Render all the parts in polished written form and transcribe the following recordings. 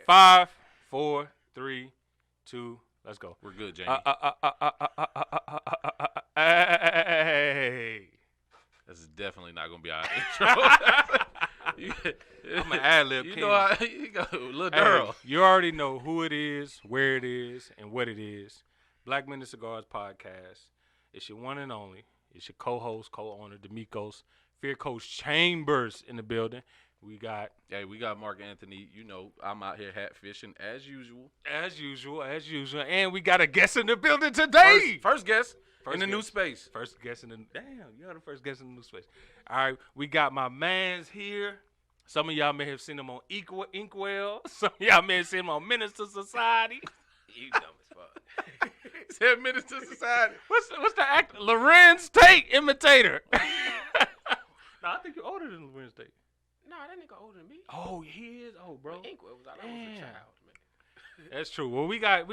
5, 4, 3, 2. Let's go. We're good, Jamie. Hey. This is definitely not gonna be our intro. I'm an ad-lib You king. know, you go, Lil Hey, Durrell. you already know who it is, where it is, and what it is. Black Men and Cigars podcast. It's your one and only. It's your co-host, co-owner, Demecos, Fear Coach Chambers in the building. We got Mark Anthony. You know, I'm out here hat fishing as usual. As usual. And we got a guest in the building today. First guest in the guest. new space. First guest in the you're the first guest in the new space. All right, we got my mans here. Some of y'all may have seen him on Inkwell. Some of y'all may have seen him on Minister Society. You dumb as fuck. Said Minister Society. What's the actor? Lorenz Tate imitator. No, I think you're older than Lorenz Tate. No, that nigga older than me. Oh, he is. Oh, bro. Inkwell was out. I was a child, man. That's true. Well, we got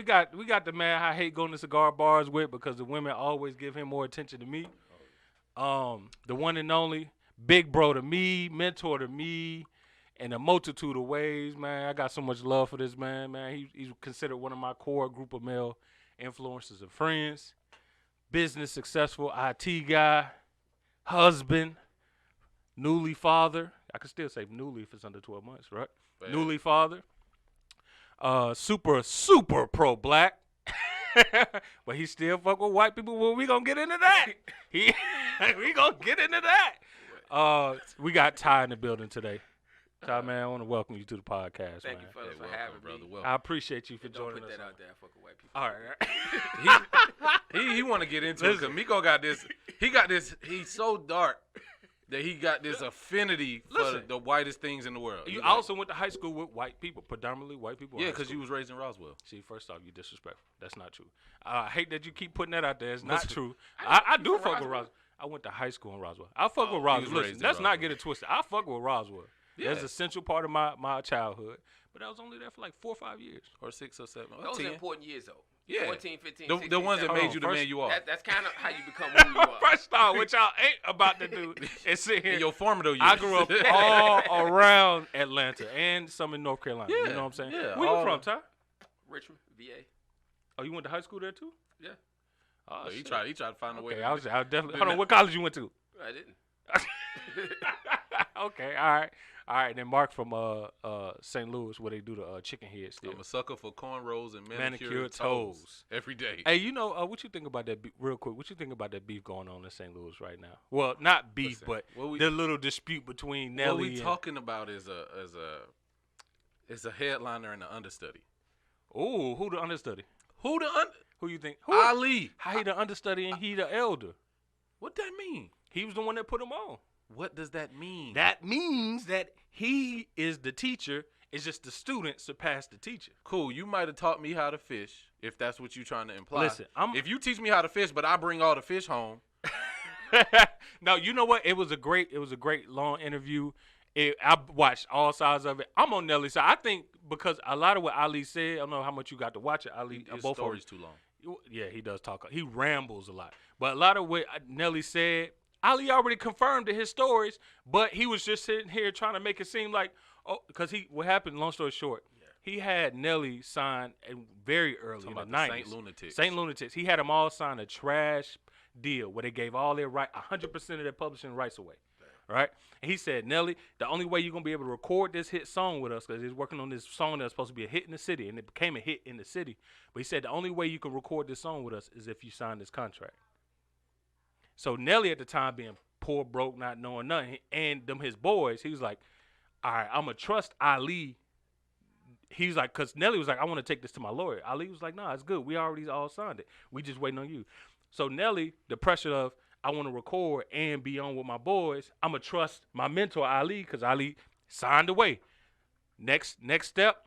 the man I hate going to cigar bars with because the women always give him more attention to me. The one and only big bro to me, mentor to me, in a multitude of ways, man. I got so much love for this man, man. He's considered one of my core group of male influencers and friends. Business successful IT guy, husband, newly father. I can still say newly if it's under 12 months, right? Man. Newly father. Super pro black. But he still fuck with white people. Well, we gonna get into that. We gonna get into that. We got Ty in the building today. Ty, man, I want to welcome you to the podcast, Thank man. you, fellas, for welcome, having brother. me. Welcome. I appreciate you for Don't joining put us. that out there. I fuck with white people. All right. He want to get into it because Miko got this. He got this. He's so dark that he got this affinity for Listen. the whitest things in the world. You He's also went to high school with white people, predominantly white people. yeah, because because you was raised in Roswell. See, first off, you disrespectful. That's not true. I hate that you keep putting that out there. It's not Listen, true. I I you do from fuck with Roswell? Roswell. I went to high school in Roswell. I fuck with he was Roswell. Listen, raised in let's not Roswell. get it twisted. I fuck with Roswell. Yeah. That's an essential part of my childhood. But I was only there for like 4 or 5 years. Or 6 or 7. Or Those 10. are important years, though. Yeah. 14, 15, The 16, ones that 17. made you the First- man you are. That's kind of how you become who you are. First off, what y'all ain't about to do is sit here. In your formative years. I grew up all around Atlanta and some in North Carolina. You Yeah, know what I'm saying? yeah, Where you all from, the- Ty? Richmond, VA. Oh, you went to high school there too? Yeah. Oh, He shit. tried to find a way. Okay, to I was definitely. do Hold on, that. what college you went to? I didn't. Okay, all right. Then Mark from St. Louis, where they do the chicken head still. I'm a sucker for cornrows and Manicured manicured toes. toes every day. Hey, you know what you think about that? Real quick, what you think about that beef going on in St. Louis right now? Well, not beef, Listen, but what we- the little dispute between Nelly. What we and, talking about is a headliner and an understudy. Ooh, who the understudy? Who you think? Who? Ali. How he the understudy and he the elder? What that mean? He was the one that put him on. What does that mean? That means that he is the teacher. It's just the student surpassed the teacher. Cool. You might have taught me how to fish, if that's what you're trying to imply. Listen, if you teach me how to fish, but I bring all the fish home. No, you know what? It was a great long interview. I watched all sides of it. I'm on Nelly's side. I think because a lot of what Ali said, I don't know how much you got to watch it. Ali, His both of story's too long. Yeah, he does talk. He rambles a lot. But a lot of what Nelly said, Ali already confirmed in his stories, but he was just sitting here trying to make it seem like, because what happened, long story short, he had Nelly sign very early in the 90s. Saint Lunatics. Saint Lunatics. He had them all sign a trash deal where they gave all their 100% of their publishing rights away. Right? And he said, Nelly, the only way you're going to be able to record this hit song with us, because he's working on this song that's supposed to be a hit in the city, and it became a hit in the city. But he said, the only way you can record this song with us is if you sign this contract. So Nelly at the time being poor, broke, not knowing nothing, and his boys, he was like, all right, I'm going to trust Ali. He's like, because Nelly was like, I want to take this to my lawyer. Ali was like, nah, it's good. We already all signed it. We just waiting on you. So Nelly, the pressure of, I want to record and be on with my boys. I'm going to trust my mentor, Ali, because Ali signed away. Next step,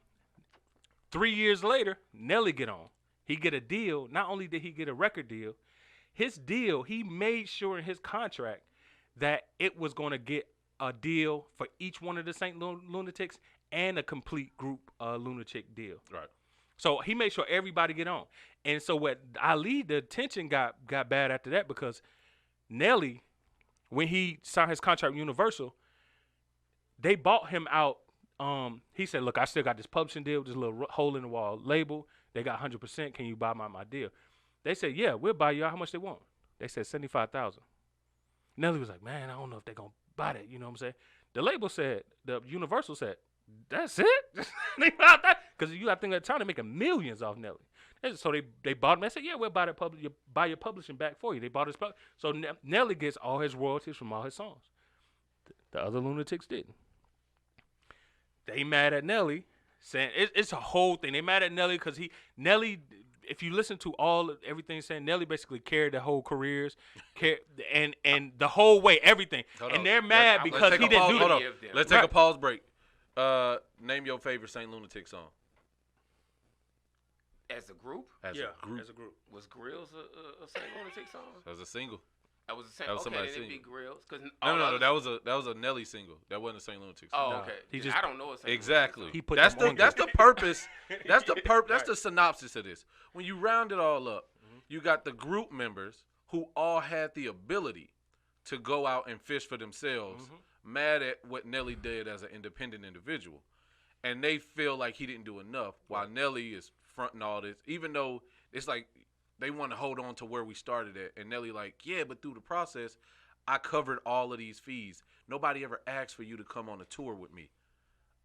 3 years later, Nelly get on. He get a deal. Not only did he get a record deal, his deal, he made sure in his contract that it was going to get a deal for each one of the St. Lunatics and a complete group lunatic deal. Right. So he made sure everybody get on. And so what Ali, the tension got bad after that because Nelly, when he signed his contract with Universal, they bought him out he said, look, I still got this publishing deal, this little hole in the wall label. They got 100%. Can you buy my deal? They said, yeah, we'll buy you out. How much they want? They said $75,000. Nelly was like, man, I don't know if they're going to buy that. You know what I'm saying? The label said, the Universal said, that's it? Because you got to think at the time they're making millions off Nelly. And so they bought him. They said, yeah, we'll buy buy your publishing back for you. They bought his so Nelly gets all his royalties from all his songs. The other lunatics didn't. They mad at Nelly, saying it's a whole thing. They mad at Nelly because Nelly. If you listen to everything saying, Nelly basically carried their whole careers, and the whole way, everything. And they're mad because he didn't do that. Let's take a pause break. Name your favorite Saint Lunatic song. As a group? As a group. Was Grills a Saint Lunatic song? That was a single. That was a Saint. That was Okay, somebody's then it'd be single. Grills. No. That was a Nelly single. That wasn't a Saint Lunatic song. Oh, okay. I don't know a Saint Exactly. Lunatic He put that's them the on that's the purpose. That's the synopsis of this. When you round it all up, you got the group members who all had the ability to go out and fish for themselves, mad at what Nelly did as an independent individual. And they feel like he didn't do enough while Nelly is fronting all this, even though it's like they want to hold on to where we started at. And Nelly like, yeah, but through the process, I covered all of these fees. Nobody ever asked for you to come on a tour with me.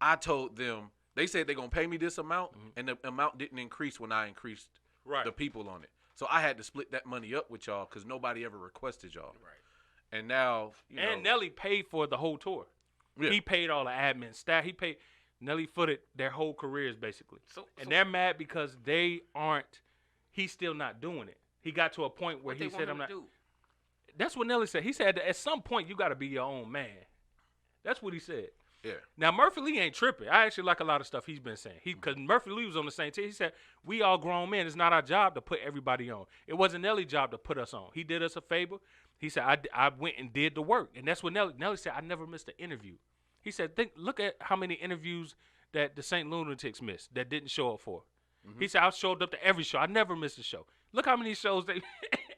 I told them, they said they're going to pay me this amount, and the amount didn't increase when I increased the people on it. So I had to split that money up with y'all because nobody ever requested y'all. Right. And now, Nelly paid for the whole tour. Yeah. He paid all the admin staff. Nelly footed their whole careers basically. And they're mad because he's still not doing it. He got to a point where he said, I'm not. That's what Nelly said. He said that at some point you got to be your own man. That's what he said. Yeah. Now Murphy Lee ain't tripping. I actually like a lot of stuff he's been saying. Because Murphy Lee was on the same team. He said, we all grown men. It's not our job to put everybody on. It wasn't Nelly's job to put us on. He did us a favor. He said, I went and did the work. And that's what Nelly said, I never missed an interview. He said, look at how many interviews that the Saint Lunatics missed that didn't show up for. He said, I showed up to every show. I never missed a show. Look how many shows they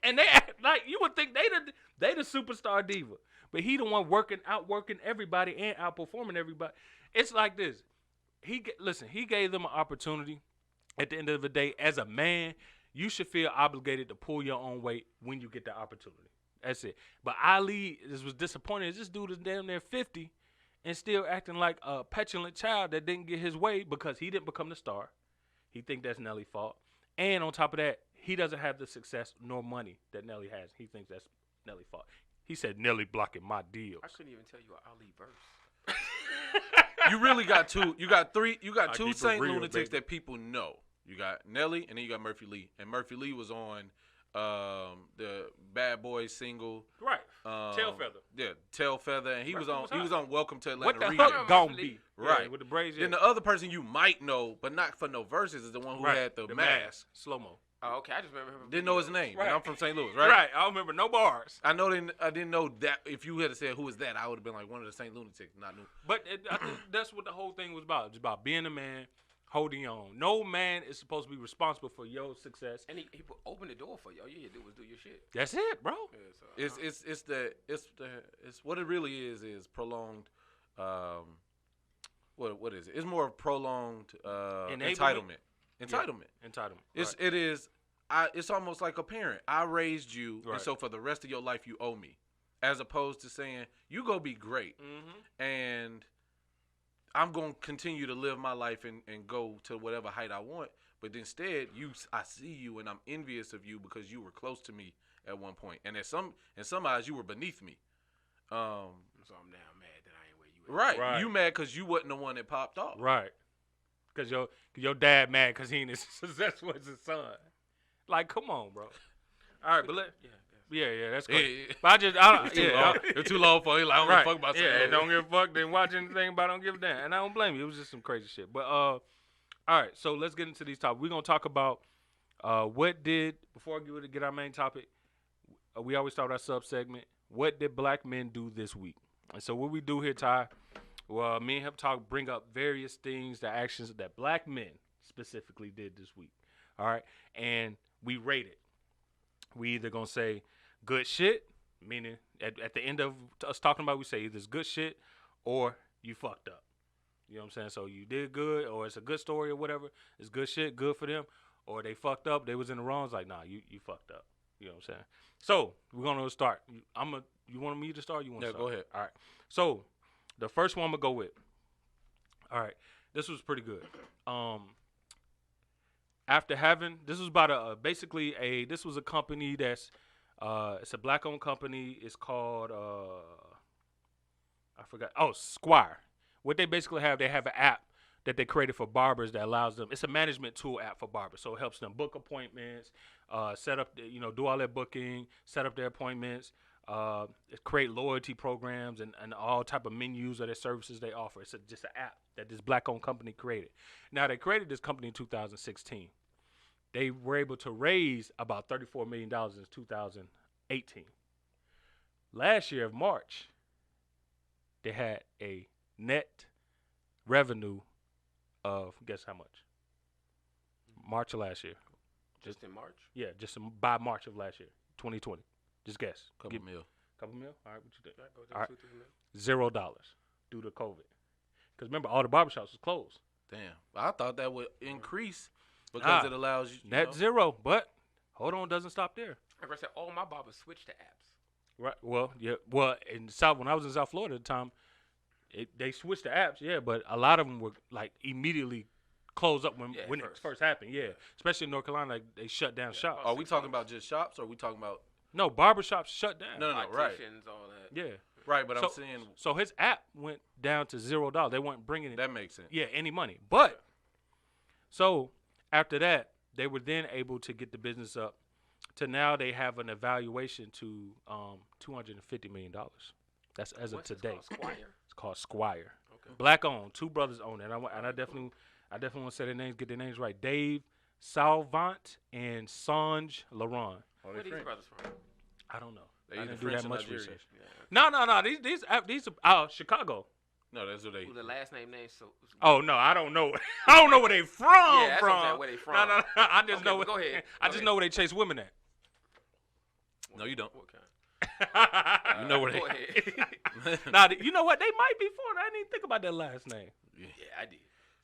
and they act like you would think they the superstar diva. But he the one outworking everybody and outperforming everybody. It's like this. He gave them an opportunity. At the end of the day, as a man, you should feel obligated to pull your own weight when you get the opportunity. That's it. But Ali was disappointed. This dude is damn near 50 and still acting like a petulant child that didn't get his way because he didn't become the star. He think that's Nelly's fault. And on top of that, he doesn't have the success nor money that Nelly has. He thinks that's Nelly's fault. He said Nelly blocking my deals. I couldn't even tell you an Ali verse. You really got two. You got two Saint real, Lunatics baby. that people know. You got Nelly, and then you got Murphy Lee. And Murphy Lee was on the Bad Boys single. Right. Tail Feather. Yeah, Tail Feather, and he was on Welcome to Atlanta. What the Remix. fuck gon' be? Right. Yeah, with the braids. Then the other person you might know, but not for no verses, is the one who had the mask. Slow-mo. Oh, okay. I just remember him. Didn't know his name. Right. And I'm from St. Louis, right? Right. I don't remember no bars. I didn't know that. If you had said who is that, I would have been like one of the Saint Lunatics. Not new. But I think that's what the whole thing was about. It's about being a man, holding your own. No man is supposed to be responsible for your success. And he opened the door for you. All you had to do was do your shit. That's it, bro. Yeah, so, It's what it really is prolonged. What is it? It's more prolonged entitlement. Entitlement. Yeah. Entitlement. It is. It's almost like a parent. I raised you, and so for the rest of your life, you owe me. As opposed to saying, you go be great, and I'm going to continue to live my life and go to whatever height I want. But instead, I see you, and I'm envious of you because you were close to me at one point. And in some eyes, you were beneath me. So I'm now mad that I ain't where you at. Right. You mad because you wasn't the one that popped off. Right. Because your dad mad because he ain't as successful as his son. Like, come on, bro. All right, but yeah, that's good. Yeah. But It's too long for you. Like, I don't give a fuck about something. Yeah, don't give a fuck. Didn't watch anything about don't give a damn. And I don't blame you. It was just some crazy shit. But all right, so let's get into these topics. We're gonna talk about before I get our main topic. We always start our sub segment. What did black men do this week? And so what we do here, Ty, well, me and him bring up various things, the actions that black men specifically did this week. All right, and we rate it. We either gonna say good shit, meaning at the end of us talking about, we say either it's good shit or you fucked up. You know what I'm saying? So you did good, or it's a good story or whatever. It's good shit, good for them. Or they fucked up, they was in the wrong. It's like, nah, you fucked up. You know what I'm saying? So we're gonna start. You want me to start? You want to Yeah, start? go ahead. All right. So the first one I'm gonna go with. All right. This was pretty good. After having, this was about this was a company that's it's a black owned company. It's called I forgot. Oh, Squire. What they basically have, they have an app that they created for barbers that allows them. It's a management tool app for barbers, so it helps them book appointments, set up, do all their booking, set up their appointments, create loyalty programs and all type of menus of their services they offer. It's just an app that this black-owned company created. Now, they created this company in 2016. They were able to raise about $34 million in 2018. Last year of March, they had a net revenue of, guess how much? March of last year. Just in March? Yeah, by March of last year, 2020. Just guess. Couple mil. Couple mil? All right, what you think? All right. $0 due to COVID. Because remember, all the barbershops was closed. Damn. I thought that would increase because it allows you. Net zero, but hold on, doesn't stop there. Like I said, all my barbers switched to apps. Right. Well, yeah. Well, in South, when I was in South Florida at the time, they switched to apps. Yeah, but a lot of them were like immediately closed up when it first happened. Yeah, especially in North Carolina, like they shut down shops. Are we talking about just shops, or are we talking about? No, barbershops shut down. No, right. All that. Yeah. Right, but I'm saying. So his app went down to $0. They weren't bringing it. That makes sense. Yeah, any money. But so after that, they were then able to get the business up to now they have an evaluation to $250 million. That's as of today. It's called Squire? It's called Squire. Okay. Black owned. Two brothers own it. And I definitely want to say their names, get their names right. Dave Salvant and Sanj Laron. Where are these brothers from? I don't know. They I either didn't do French that or much Nigerian. research. Yeah. No. These are Chicago. No, that's what they. Who the last name so. Oh no, I don't know. I don't know where they from. Yeah, that's what I'm from. saying, where they from. No. I just know. Go ahead. I just know where they chase women at. No, you don't. What kind? You know where Go they. ahead. Now, you know what? They might be foreign. I didn't even think about that last name. Yeah, I did.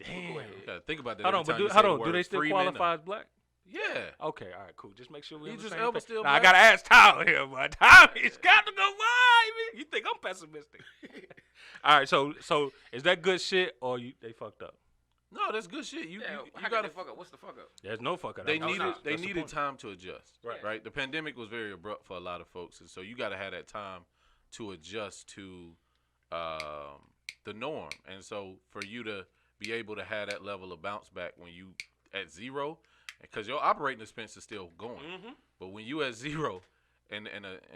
Damn. Go ahead. You gotta think about that. Hold on, every time but you say hold the on. Do word they still Freeman, qualify as black? Yeah. Okay, all right, cool. Just make sure we're on Idris the same Elba page. still Now, I black? gotta ask Tyler here, but Tyler's got to go by. You think I'm pessimistic? All right, so is that good shit or they fucked up? No, that's good shit. You How gotta. they fuck up? What's the fuck up? There's no fuck up. They That's the needed point. time to adjust. Right. Right. The pandemic was very abrupt for a lot of folks, and so you got to have that time to adjust to the norm. And so for you to be able to have that level of bounce back when you at zero, because your operating expense is still going, Mm-hmm. but when you at zero and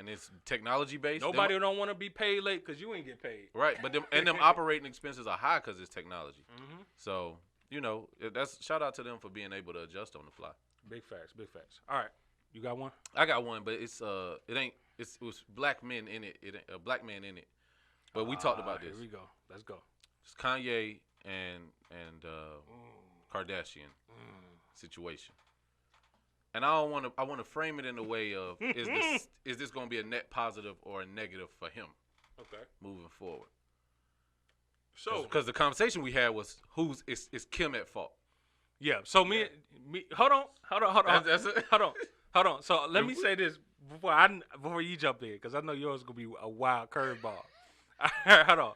it's technology based, Nobody don't want to be paid late because you ain't get paid. right? But them operating expenses are high because it's technology. Mm-hmm. So that's shout out to them for being able to adjust on the fly. Big facts, big facts. All right, you got one? I got one, but it was black men in it. It ain't a black man in it. But we talked about this. Here we go. Let's go. It's Kanye and Kardashian situation. And I want to frame it in a way of is this going to be a net positive or a negative for him Okay. moving forward? So Because the conversation we had was is Kim at fault? yeah. So me. Hold on. That's it. Hold on. So let me say this before you jump in, because I know yours is gonna be a wild curveball. Hold on.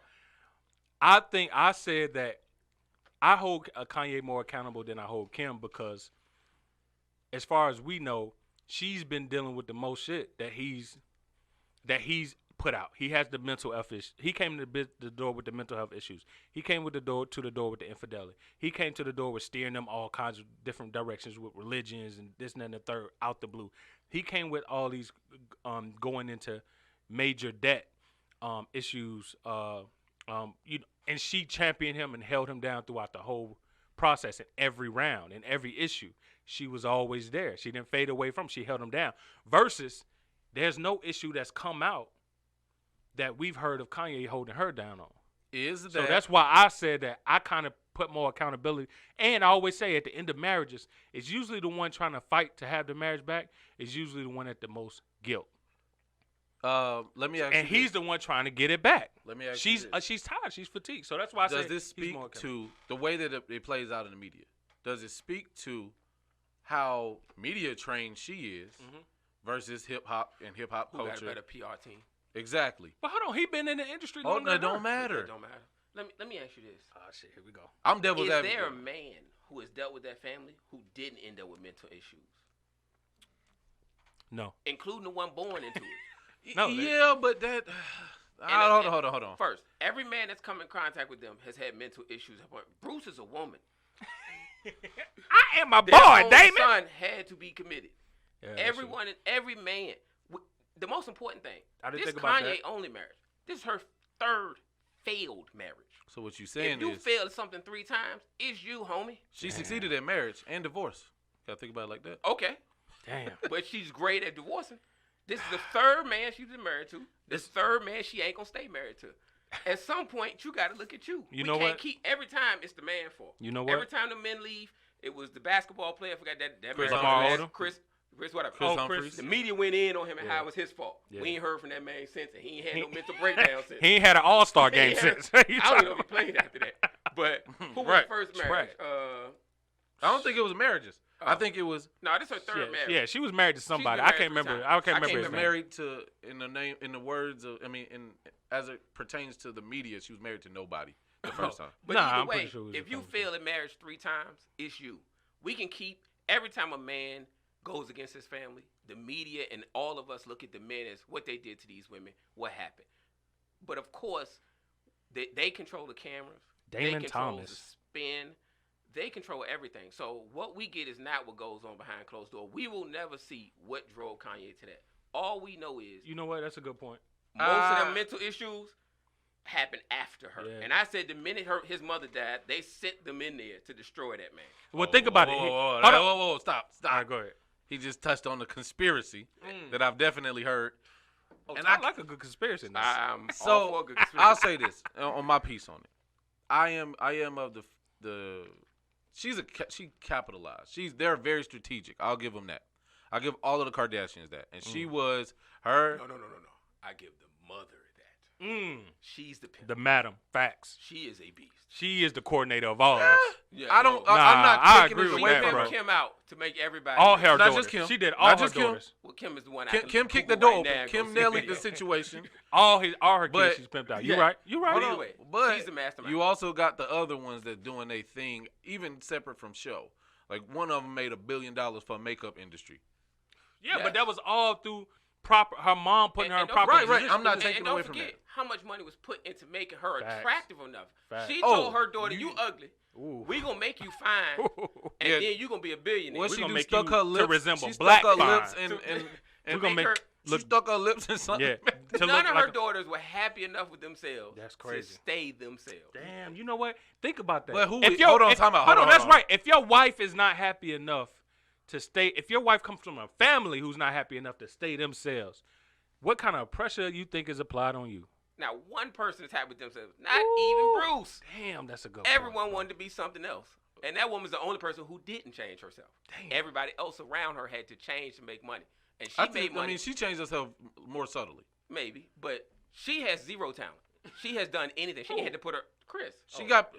I think I said that I hold Kanye more accountable than I hold Kim, because as far as we know, she's been dealing with the most shit that he's put out. He has the mental health issues. He came to the door with the mental health issues. He came to the door with the infidelity. He came to the door with steering them all kinds of different directions with religions and this and that and the third out the blue. He came with all these going into major debt issues. And she championed him and held him down throughout the whole process in every round, in every issue. She was always there. She didn't fade away from him. She held him down. Versus, there's no issue that's come out that we've heard of Kanye holding her down on. Is that So that's why I said that I kind of put more accountability. And I always say at the end of marriages, it's usually the one trying to fight to have the marriage back is usually the one at the most guilt. Let me ask And you he's the one trying to get it back. Let me ask you She's this. she's tired. She's fatigued. So that's why I say Does this he's speak more to the way that it plays out in the media? Does it speak to how media trained she is versus hip hop and hip hop Who got a culture? better PR team? Exactly. But hold on, he been in the industry Oh, longer no, it than don't her. matter. It don't matter. Let me ask you this. Oh shit, here we go. I'm devil's Is advocate. there a man who has dealt with that family who didn't end up with mental issues, No. including the one born into it? No, Yeah, but that. Hold on. First, every man that's come in contact with them has had mental issues. Bruce is a woman. I am a Their boy, own Damon. son had to be committed. Yeah, that's true. Everyone and every man. The most important thing. I didn't This think about Kanye that. only marriage. This is her third failed marriage. So what you saying If you is failed something 3 times, it's you, homie. she succeeded at marriage and divorce. Gotta think about it like that. Okay. Damn. But she's great at divorcing. This is the third man she's been married to. This third man she ain't gonna stay married to. At some point, you got to look at you. You we know can't what? keep every time it's the man fault. You know what? Every time the men leave, it was the basketball player. I forgot that Chris man. Humphries. Chris whatever. Chris Oh, Humphries. The media went in on him and Yeah. how it was his fault. Yeah. We ain't heard from that man since, and he ain't had no mental breakdown since. He ain't had an All-Star game Yeah. since. I don't even know if he played after that. But who was Right. the first Right. marriage? I don't think it was marriages. I think it was No, this is her third marriage. Yeah, she was married to somebody. been I married can't 3 remember. times. I can't I remember can't his was name. married to in the words of as it pertains to the media, she was married to nobody the first time. But Nah, either I'm pretty way, sure it was if a you couple fail in marriage 3 times, it's you. We can keep every time a man goes against his family, the media and all of us look at the men as what they did to these women, what happened. But of course, they control the cameras. Damon they control Thomas. the spin. They control everything. So what we get is not what goes on behind closed door. We will never see what drove Kanye to that. All we know is You know what? That's a good point. most of them mental issues happened after her. Yeah. And I said the minute his mother died, they sent them in there to destroy that man. Well, think about it. Whoa, Hold on. whoa, stop. All right, go ahead. He just touched on the conspiracy that I've definitely heard. Oh, And I I- like a good conspiracy. I'm all So for a good conspiracy. I'll say this on my piece on it. I am of the. She capitalized. They're very strategic. I'll give them that. I'll give all of the Kardashians that. And she was her. No. I give the mother that. She's the pimp. The madam. Facts. She is a beast. She is the coordinator of all of us. Yeah, I don't. Nah, I'm not I taking agree it with away that, from bro. her. Kim out to make everybody. All her Not daughters. just Kim. She did Not all her just Kim. daughters. Well, Kim is the one. Kim kicked the Google door right now open. and Kim go see Nelly the the video. situation. All her kids, But- she's pimped out. You Yeah. right. You right. But Hold on. anyway, But she's the mastermind. you also got the other ones that doing their thing, even separate from show. Like one of them made $1 billion for makeup industry. Yeah, Yes. but that was all through her mom putting her in don't proper Right, position. right. I'm not And taking don't away from forget that. how much money was put into making her Facts. attractive enough. Facts. She Oh, told her daughter, "You you- ugly. Ooh. We gonna make you fine, and Yeah. then you gonna be a billionaire." What We she gonna do? make Stuck you her to lips. resemble She black stuck her fine. lips and We're gonna make her- look. she stuck her lips in something. Yeah. To None look of like her daughters were happy enough with themselves. That's To crazy. stay themselves. Damn, you know what? Think about that. But who? If Hold on, if- time out. Hold Hold on, that's hold right. If your wife is not happy enough to stay, if your wife comes from a family who's not happy enough to stay themselves, what kind of pressure you think is applied on you? Now, one person is happy with themselves. Not even Bruce. Damn, that's a good Everyone point. wanted to be something else. And that woman's the only person who didn't change herself. Damn. Everybody else around her had to change to make money. And she I made think, money. I mean, she changed herself more subtly. Maybe. But she has zero talent. She has done anything. She had to put her Chris. She got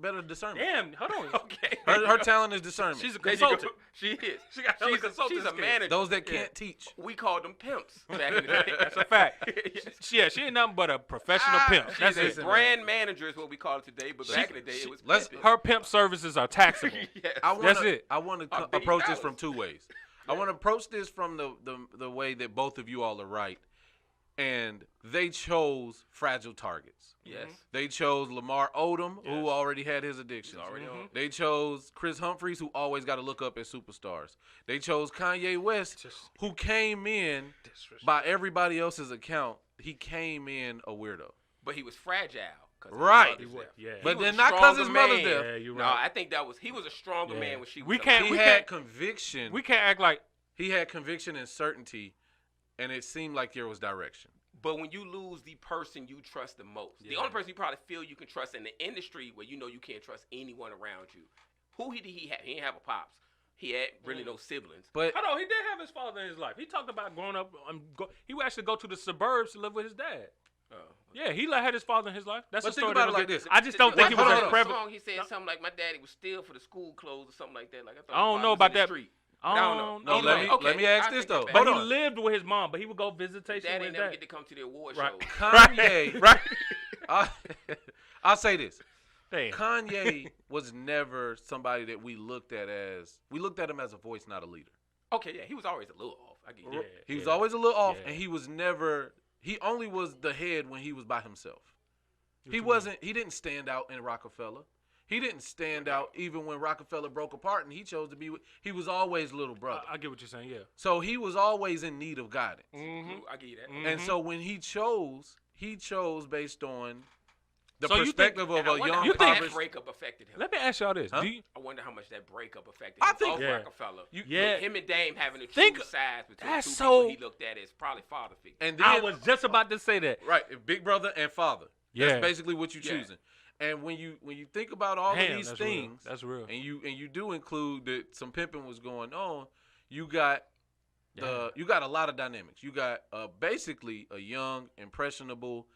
better discernment. Damn, hold on. Okay. Her talent is discernment. She's a There you go. consultant. She is. She got hella she's consultant a skills. manager. Those that can't teach. We called them pimps back in the day. That's a fact. She ain't nothing but a professional pimp. That's She's it. a brand manager is what we call it today, but back in the day it was let's- pimping. Her pimp services are taxable. Yes. That's it. I want A to big approach this house. from 2 ways. I want to approach this from the way that both of you all are right, and they chose fragile targets. Yes. They chose Lamar Odom, who Yes. already had his addictions. Already on. They chose Chris Humphries, who always got to look up at superstars. They chose Kanye West, who came in, by everybody else's account, he came in a weirdo. But he was fragile. 'Cause his Right. mother's death. Yeah. He But was then a not 'cause his stronger mother's man. death. Yeah, you're No, right. I think he was a stronger Yeah. man when she was We alive. can't- He we had conviction. We can't act like He had conviction and certainty, and it seemed like there was direction. But when you lose the person you trust the most, the Yeah. only person you probably feel you can trust in the industry where you know you can't trust anyone around you, who did he have? He didn't have a pops. He had really no siblings. But Hold on, he did have his father in his life. He talked about growing up. He would actually go to the suburbs to live with his dad. Yeah, he had his father in his life. That's But the think story. about That it like this. I just don't think he was as prevalent. Song, he said something like, "My daddy would steal for the school clothes or something like that." Like I don't know about that. I don't know. No, let me ask this though. But Hold he on. lived with his mom, but he would go visitation Daddy with his never dad. get to come to the award Right. shows. Kanye, Right. I'll say this. Damn. Kanye was never somebody that we looked at him as a voice, not a leader. Okay, yeah, he was always a little off. I get Yeah, it. He was always a little off, Yeah. and he only was the head when he was by himself. He didn't stand out in Rockefeller. He didn't stand out even when Rockefeller broke apart and he chose to be he was always little brother. I get what you're saying, yeah. So he was always in need of guidance. I get you that. And so when he chose based on the So you perspective And I of a wonder young how much impoverished. that breakup affected him. Let me ask y'all this. Huh? I wonder how much that breakup affected him. I think- off Yeah. Rockefeller. Yeah. Him and Dame having a true Think- size between that's two so- people he looked at as probably father figure. And then, I was just about to say that. right, big brother and father. Yeah. That's basically what you're Yeah. choosing. And when you think about all Damn, of these that's things, real. That's real. and you do include that some pimping was going on, you got you got a lot of dynamics. You got basically a young, impressionable,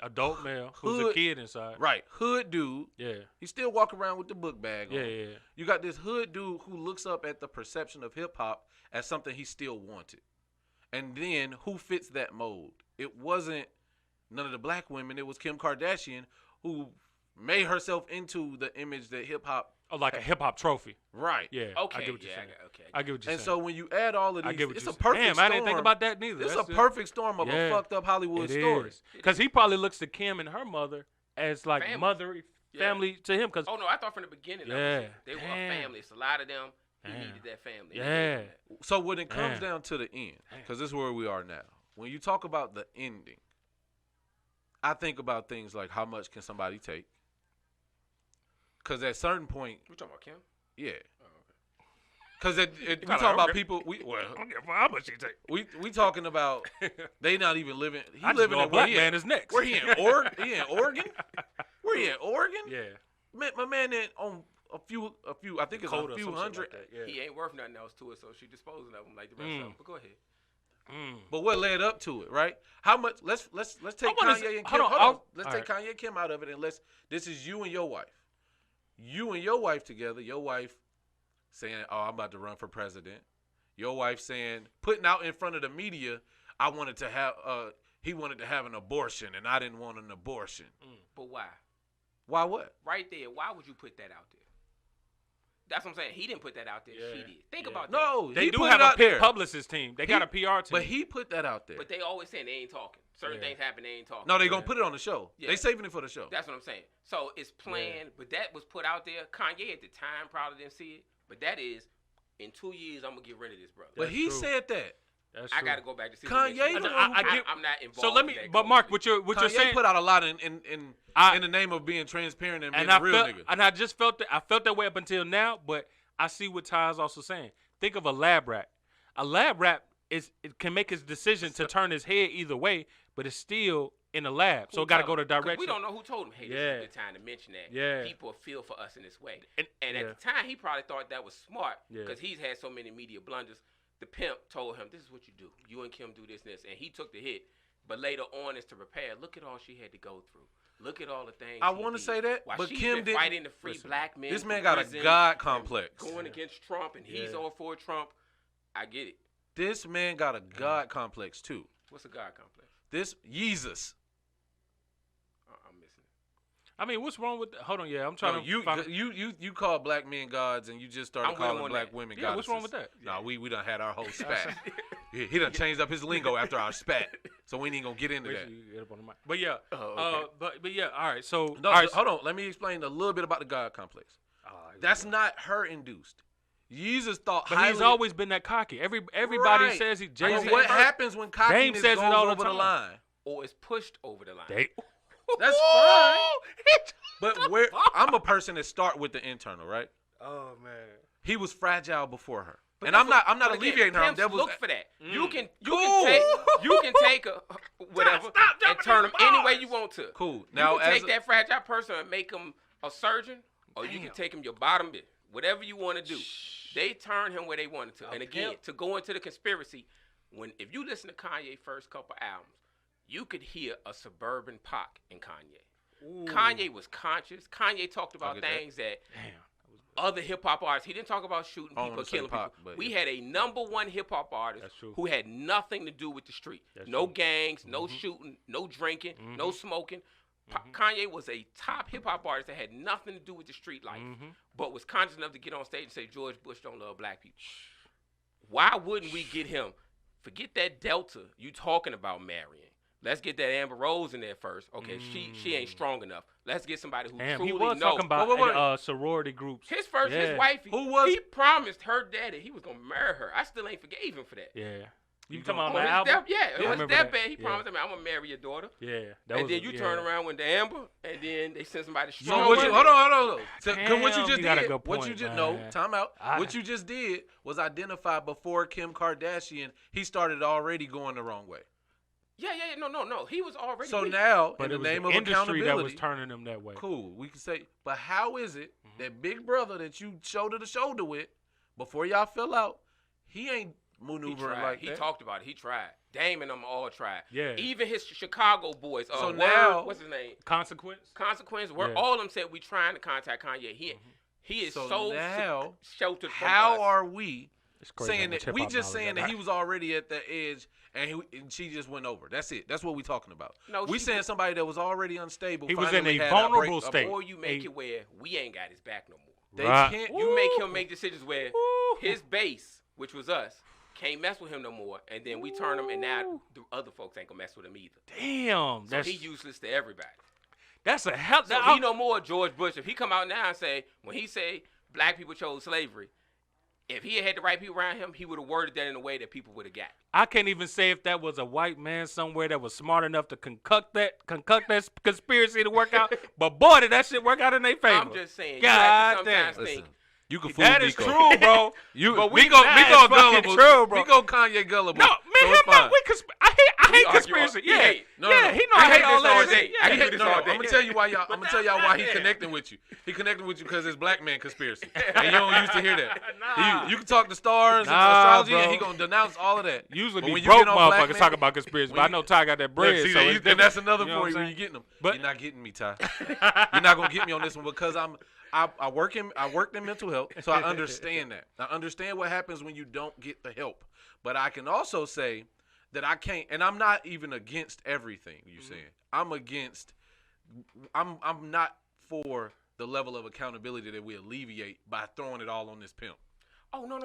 Adult male who's a Hood- kid inside. right, hood dude. Yeah. He still walk around with the book bag on. Yeah. You got this hood dude who looks up at the perception of hip hop as something he still wanted. And then who fits that mold? It wasn't none of the black women. It was Kim Kardashian who made herself into the image that hip hop. Oh, like a hip hop trophy. Right. Yeah. Okay, I get what you're yeah, saying. okay. I get what you're And saying. so when you add all of I these, get what it's you're a saying. perfect Damn, storm. I didn't think about that neither. It's That's a perfect storm of Yeah. a fucked up Hollywood It story. is. Because he probably looks to Kim and her mother as like Family. family to him. Cause Oh no, I thought from the beginning Yeah. that was it. They were a Damn. family. It's a lot of them. He Damn. needed that family. Yeah. So when it comes Damn. down to the end, because this is where we are now. When you talk about the ending, I think about things like how much can somebody take? Because at a certain point, We talking about Kim? yeah. Because we kinda talking about okay. people. how much he take? We talking about they not even living. He I just living know a in black where he man at? is next. Where he in Oregon? He in Oregon? Where he in Oregon? Yeah. My man in on a few. I think it's Dakota a or few some shit hundred. like that, yeah. He ain't worth nothing else to her, so she disposing of him like the rest of them. But go ahead. But what led up to it, right? How much? Let's take wanna Kanye say- and Kim. hold on, Hold on. Let's all take Kanye and Kim out of it, and this is you and your wife. You and your wife together. Your wife saying, "Oh, I'm about to run for president." Your wife saying, putting out in front of the media, "I wanted to have he wanted to have an abortion, and I didn't want an abortion." But why? Why what? Right there. Why would you put that out there? That's what I'm saying. He didn't put that out there. She Yeah. did. Think Yeah. about that. No, They he do put have it a out there. publicist team. They got a PR team. But he put that out there. But they always saying they ain't talking. Certain Yeah. things happen, they ain't talking. No, they gonna put it on the show. Yeah. They saving it for the show. That's what I'm saying. So it's planned, but that was put out there. Kanye at the time probably didn't see it, but that is, in 2 years, I'm gonna get rid of this brother. But That's he true. said that. That's I true. got to go back to see. Kanye what the makes one me- who- I'm not involved. So let in me, that but Mark, culture. what you're Kanye saying, put out a lot in I- the name of being transparent and being and a I real felt, nigga. and I just felt that I felt that way up until now. But I see what Ty is also saying. Think of a lab rat. A lab rat it can make his decision to turn his head either way, but it's still in the lab, so Who it got to told go to him? 'Cause direction. We don't know who told him. Hey, this Yeah. is a good time to mention that. Yeah. People feel for us in this way. And- And yeah. at the time, he probably thought that was smart Yeah. because he's had so many media blunders. The pimp told him, "This is what you do. You and Kim do this and this," and he took the hit. But later on, is to prepare. Look at all she had to go through. Look at all the things. I he want to did. say that, While but she's Kim been didn't. fighting to free Listen, black men. This man from got a prison God and complex. going against Trump, and he's Yeah. all for Trump. I get it. This man got a God complex too. What's a God complex? This Jesus. I'm missing it. I mean, what's wrong with? Hold on, yeah, I'm trying No, to. find, you call black men gods, and you just started I'm with him calling on black that. women Yeah, goddesses. what's wrong with that? No, we done had our whole spat. He done changed up his lingo after our spat, so we ain't even gonna get into Wait that. till you get up on the mic. But yeah, Oh, okay. but yeah, all right. So No, all right, hold on. Let me explain a little bit about the God complex. That's not her induced. Jesus thought But highly. he's always been that cocky. Everybody Right. says he. But Jay-Z. what happens when cockiness says it goes all the over the time. line? Or it's pushed over the line. That's fine. But where I'm a person that start with the internal, right? Oh man. He was fragile before her, But and that's I'm not what- but again, alleviating her. I'm pimps devil's. look for that. You can Cool. take a whatever Stop and jumping turn in them the any way bars. you want to. Cool. Now Now, you can as take that fragile person and make him a surgeon, or you can Damn. take him your bottom bit. Whatever you want to do. They turned him where they wanted to. And again, Pimp. to go into the conspiracy, if you listen to Kanye's first couple albums, you could hear a suburban Pac in Kanye. Ooh. Kanye was conscious. Kanye talked about things that other hip hop artists. He didn't talk about shooting people, killing people. We had a #1 hip hop artist who had nothing to do with the street. No gangs, no shooting, no drinking, no smoking. Kanye was a top hip hop artist that had nothing to do with the street life, but was conscious enough to get on stage and say George Bush don't love black people. Why wouldn't we get him? Forget that Delta you talking about marrying. Let's get that Amber Rose in there first. Okay, she ain't strong enough. Let's get somebody who truly he was knows. talking about sorority groups. His wifey. Who was? He promised her daddy he was gonna marry her. I still ain't forgave him for that. Yeah. You talking about On my his album? it was deathbed. He promised him, I'm gonna marry your daughter. Yeah. And then you turn around with the Amber, and then they send somebody So strong. hold on. Damn, What you just you got a did? good What point, you just man. time out. What you just did was identify before Kim Kardashian. He started already going the wrong way. Yeah. No. He was already. So weak. now, But in it the was name the of industry that was accountability, turning them that way. cool. We can say, but how is it that big brother that you shoulder to shoulder with, before y'all fell out, he ain't maneuvering like he that? talked about it. He tried. Dame and them all tried. Yeah. Even his Chicago boys. So Word, now- what's his name? Consequence? Consequence. Yeah. All of them said we trying to contact Kanye. He is so now, sheltered from how us. are we It's crazy how saying much that? We hip-hop just knowledge saying I that got. he was already at the edge, and she just went over. That's it. That's what we talking about. No, we she saying was- somebody that was already unstable. He was in finally a had vulnerable break- state. Or you make it where we ain't got his back no more. They Right. can't. You make him make decisions where his base, which was us, can't mess with him no more, and then we turn him, and now the other folks ain't gonna mess with him either. Damn. So he useless to everybody. That's a hell. So he no more George Bush. If he come out now and say, when he say black people chose slavery, if he had the right people around him, he would have worded that in a way that people would have got. I can't even say if that was a white man somewhere that was smart enough to concoct that conspiracy to work out. But boy, did that shit work out in their favor. I'm just saying. You God have to damn. sometimes think. You can fool That is Nico. true, bro. But we we go that is fucking gullible. true, bro. We go Kanye gullible. No, man, so him it's not. fine. I hate argue conspiracy. all- he Yeah, hate- No, yeah. no. He know I I hate hate all this all that. day. shit. I Yeah. hate this all day. I'm gonna tell you why y'all. I'm gonna tell y'all why he Yeah. connecting with you. He connecting with you because it's black man conspiracy, and you don't used to hear that. Nah. You can talk to stars and Nah, astrology, and he bro. gonna denounce all of that. Usually But be when you broke get on black motherfuckers man- talk about conspiracy, but I when know you- Ty got that bread, Look, see, so it's and that's different. another You know for what you I'm when saying? you getting them. But- You're not getting me, Ty. You're not gonna get me on this one because I worked in mental health, so I understand that. I understand what happens when you don't get the help. But I can also say that I can't, and I'm not even against everything you're saying. I'm not for the level of accountability that we alleviate by throwing it all on this pimp. Oh, no.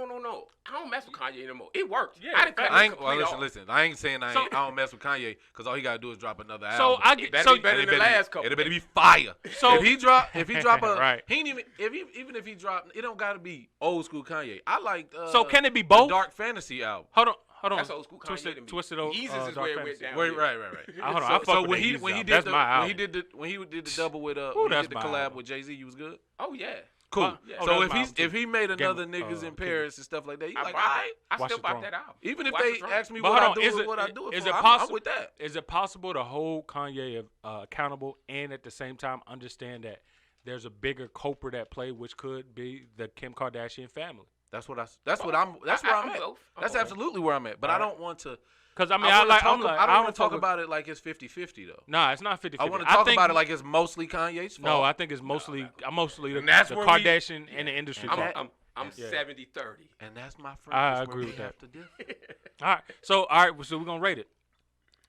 I don't mess with Kanye anymore. It worked. Yeah, I didn't cut I it ain't, well, complete off. listen. I ain't saying I So- don't mess with Kanye because all he gotta do is drop another So album. I It get better so be better It than the better last be- couple. It better be fire. So- if he drop a Right. he ain't even even if he drop, it don't gotta be old school Kanye. I like So can it be the both? Dark Fantasy album. Hold on. That's old school Kanye to me. Twisted old. Yeezus is Dark where it Fantasy. went down. Right. Hold on, I fuck So with when that he Yeezus when he album. did That's the my when album. he did the double with Ooh, when he that's did the my collab album. with Jay-Z, you was good. Oh, yeah. Cool. Yeah. Oh, So that's my album, if too. he made Game another of- niggas in King. Paris and stuff like that, you I like, bought all it. right. I Watch still the bought throne. that album. Even if Watch they the Throne. ask me But what I hold do on, with what I do it is for, it I'm possible? with that. Is it possible to hold Kanye accountable and at the same time understand that there's a bigger culprit at play, which could be the Kim Kardashian family? That's where I'm I'm at. both. I'm That's both. absolutely where I'm at. But I don't want to. Because I mean, I I don't like. want to talk fuck with- about it like it's 50-50 though. Nah, it's not 50-50. I want to talk about it like it's mostly Kanye's fault. No, I think it's mostly the And that's where we- Kardashian and the industry. And fault. that- I'm Yeah. 70-30. and that's my friend. I That's agree where with we that. have to differ. All right. So we're gonna rate it.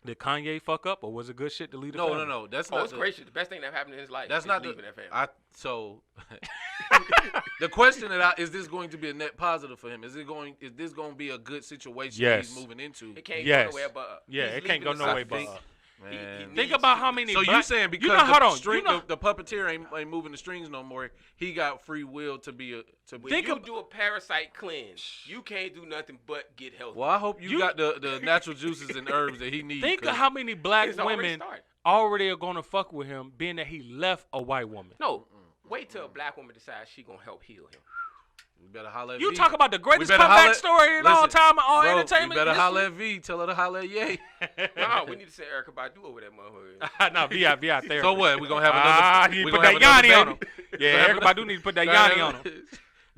Did Kanye fuck up, or was it good shit to lead the family? No. That's Oh, not it's great shit. The best thing that happened in his life That's is not leaving that family. So the question is this going to be a net positive for him? Is this going to be a good situation that he's Yes. moving into? It can't Yes. go nowhere but up. Yeah, He's it can't go leaving the no South. way but think- up. Man. Think about how many. So you black, saying because you know, hold on, the puppeteer ain't moving the strings no more, he got free will to be When Think you of- do a parasite cleanse, you can't do nothing but get healthy. Well, I hope you got the natural juices and herbs that he needs. Think of how many black It's already women started. already are gonna fuck with him, being that he left a white woman. No, wait till a black woman decides she gonna help heal him. We better holler at You V. talk about the greatest better comeback holla- story in all Listen, time, all bro, entertainment. You better history. holler at V. Tell her to holler at Ye. No, we need to send Erykah Badu over that motherfucker. No, VI therapy. So what? We gonna have You another. need we to put gonna that have another yanni on him. baby? Yeah, Gonna have everybody do need to put that yanni on him.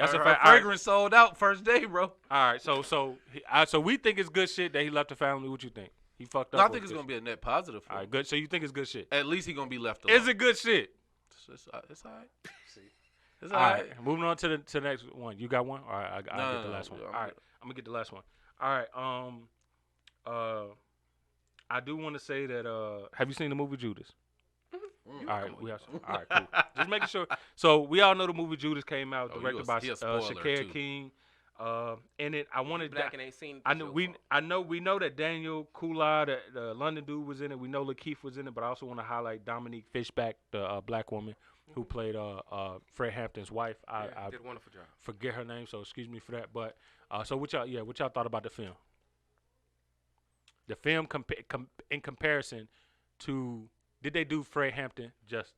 That's a Her fact. All right. fragrance sold out first day, bro. All right, so we think it's good shit that he left the family. What you think? He fucked up. No, I or think it's good gonna be a net positive for All him. right, good. So you think it's good shit? At least he gonna be left alone. Is it good shit? It's all right. It's All all right, right. moving on to the next one. You got one? All right, I'll get the last one. I'm All right, I'm gonna get the last one. All right, I do want to say that. Have you seen the movie Judas? All right, all right, cool. Just making sure. So we all know the movie Judas came out, directed by he a spoiler, Shakir too. King. In it, I wanted Black and ain't seen it. I know we know that Daniel Kula, the London dude, was in it. We know Lakeith was in it, but I also want to highlight Dominique Fishback, the black woman who played Fred Hampton's wife. I did a wonderful job. forget her name, so excuse me for that. But so what y'all thought about the film? The film in comparison to, did they do Fred Hampton justice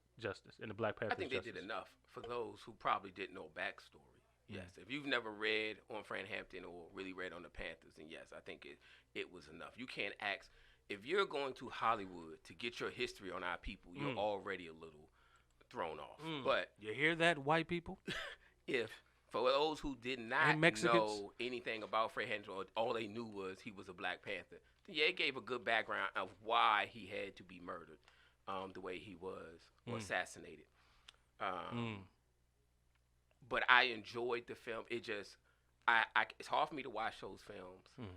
in the Black Panther? I think they did enough for those who probably didn't know backstory. Yes, if you've never read on Fred Hampton or really read on the Panthers, then yes, I think it was enough. You can't ask, if you're going to Hollywood to get your history on our people, you're already a little thrown off. But you hear that, white people? if for those who did not know anything about Fred Hampton, or all they knew was he was a Black Panther, then yeah, it gave a good background of why he had to be murdered the way he was, or assassinated. But I enjoyed the film. It just, it's hard for me to watch those films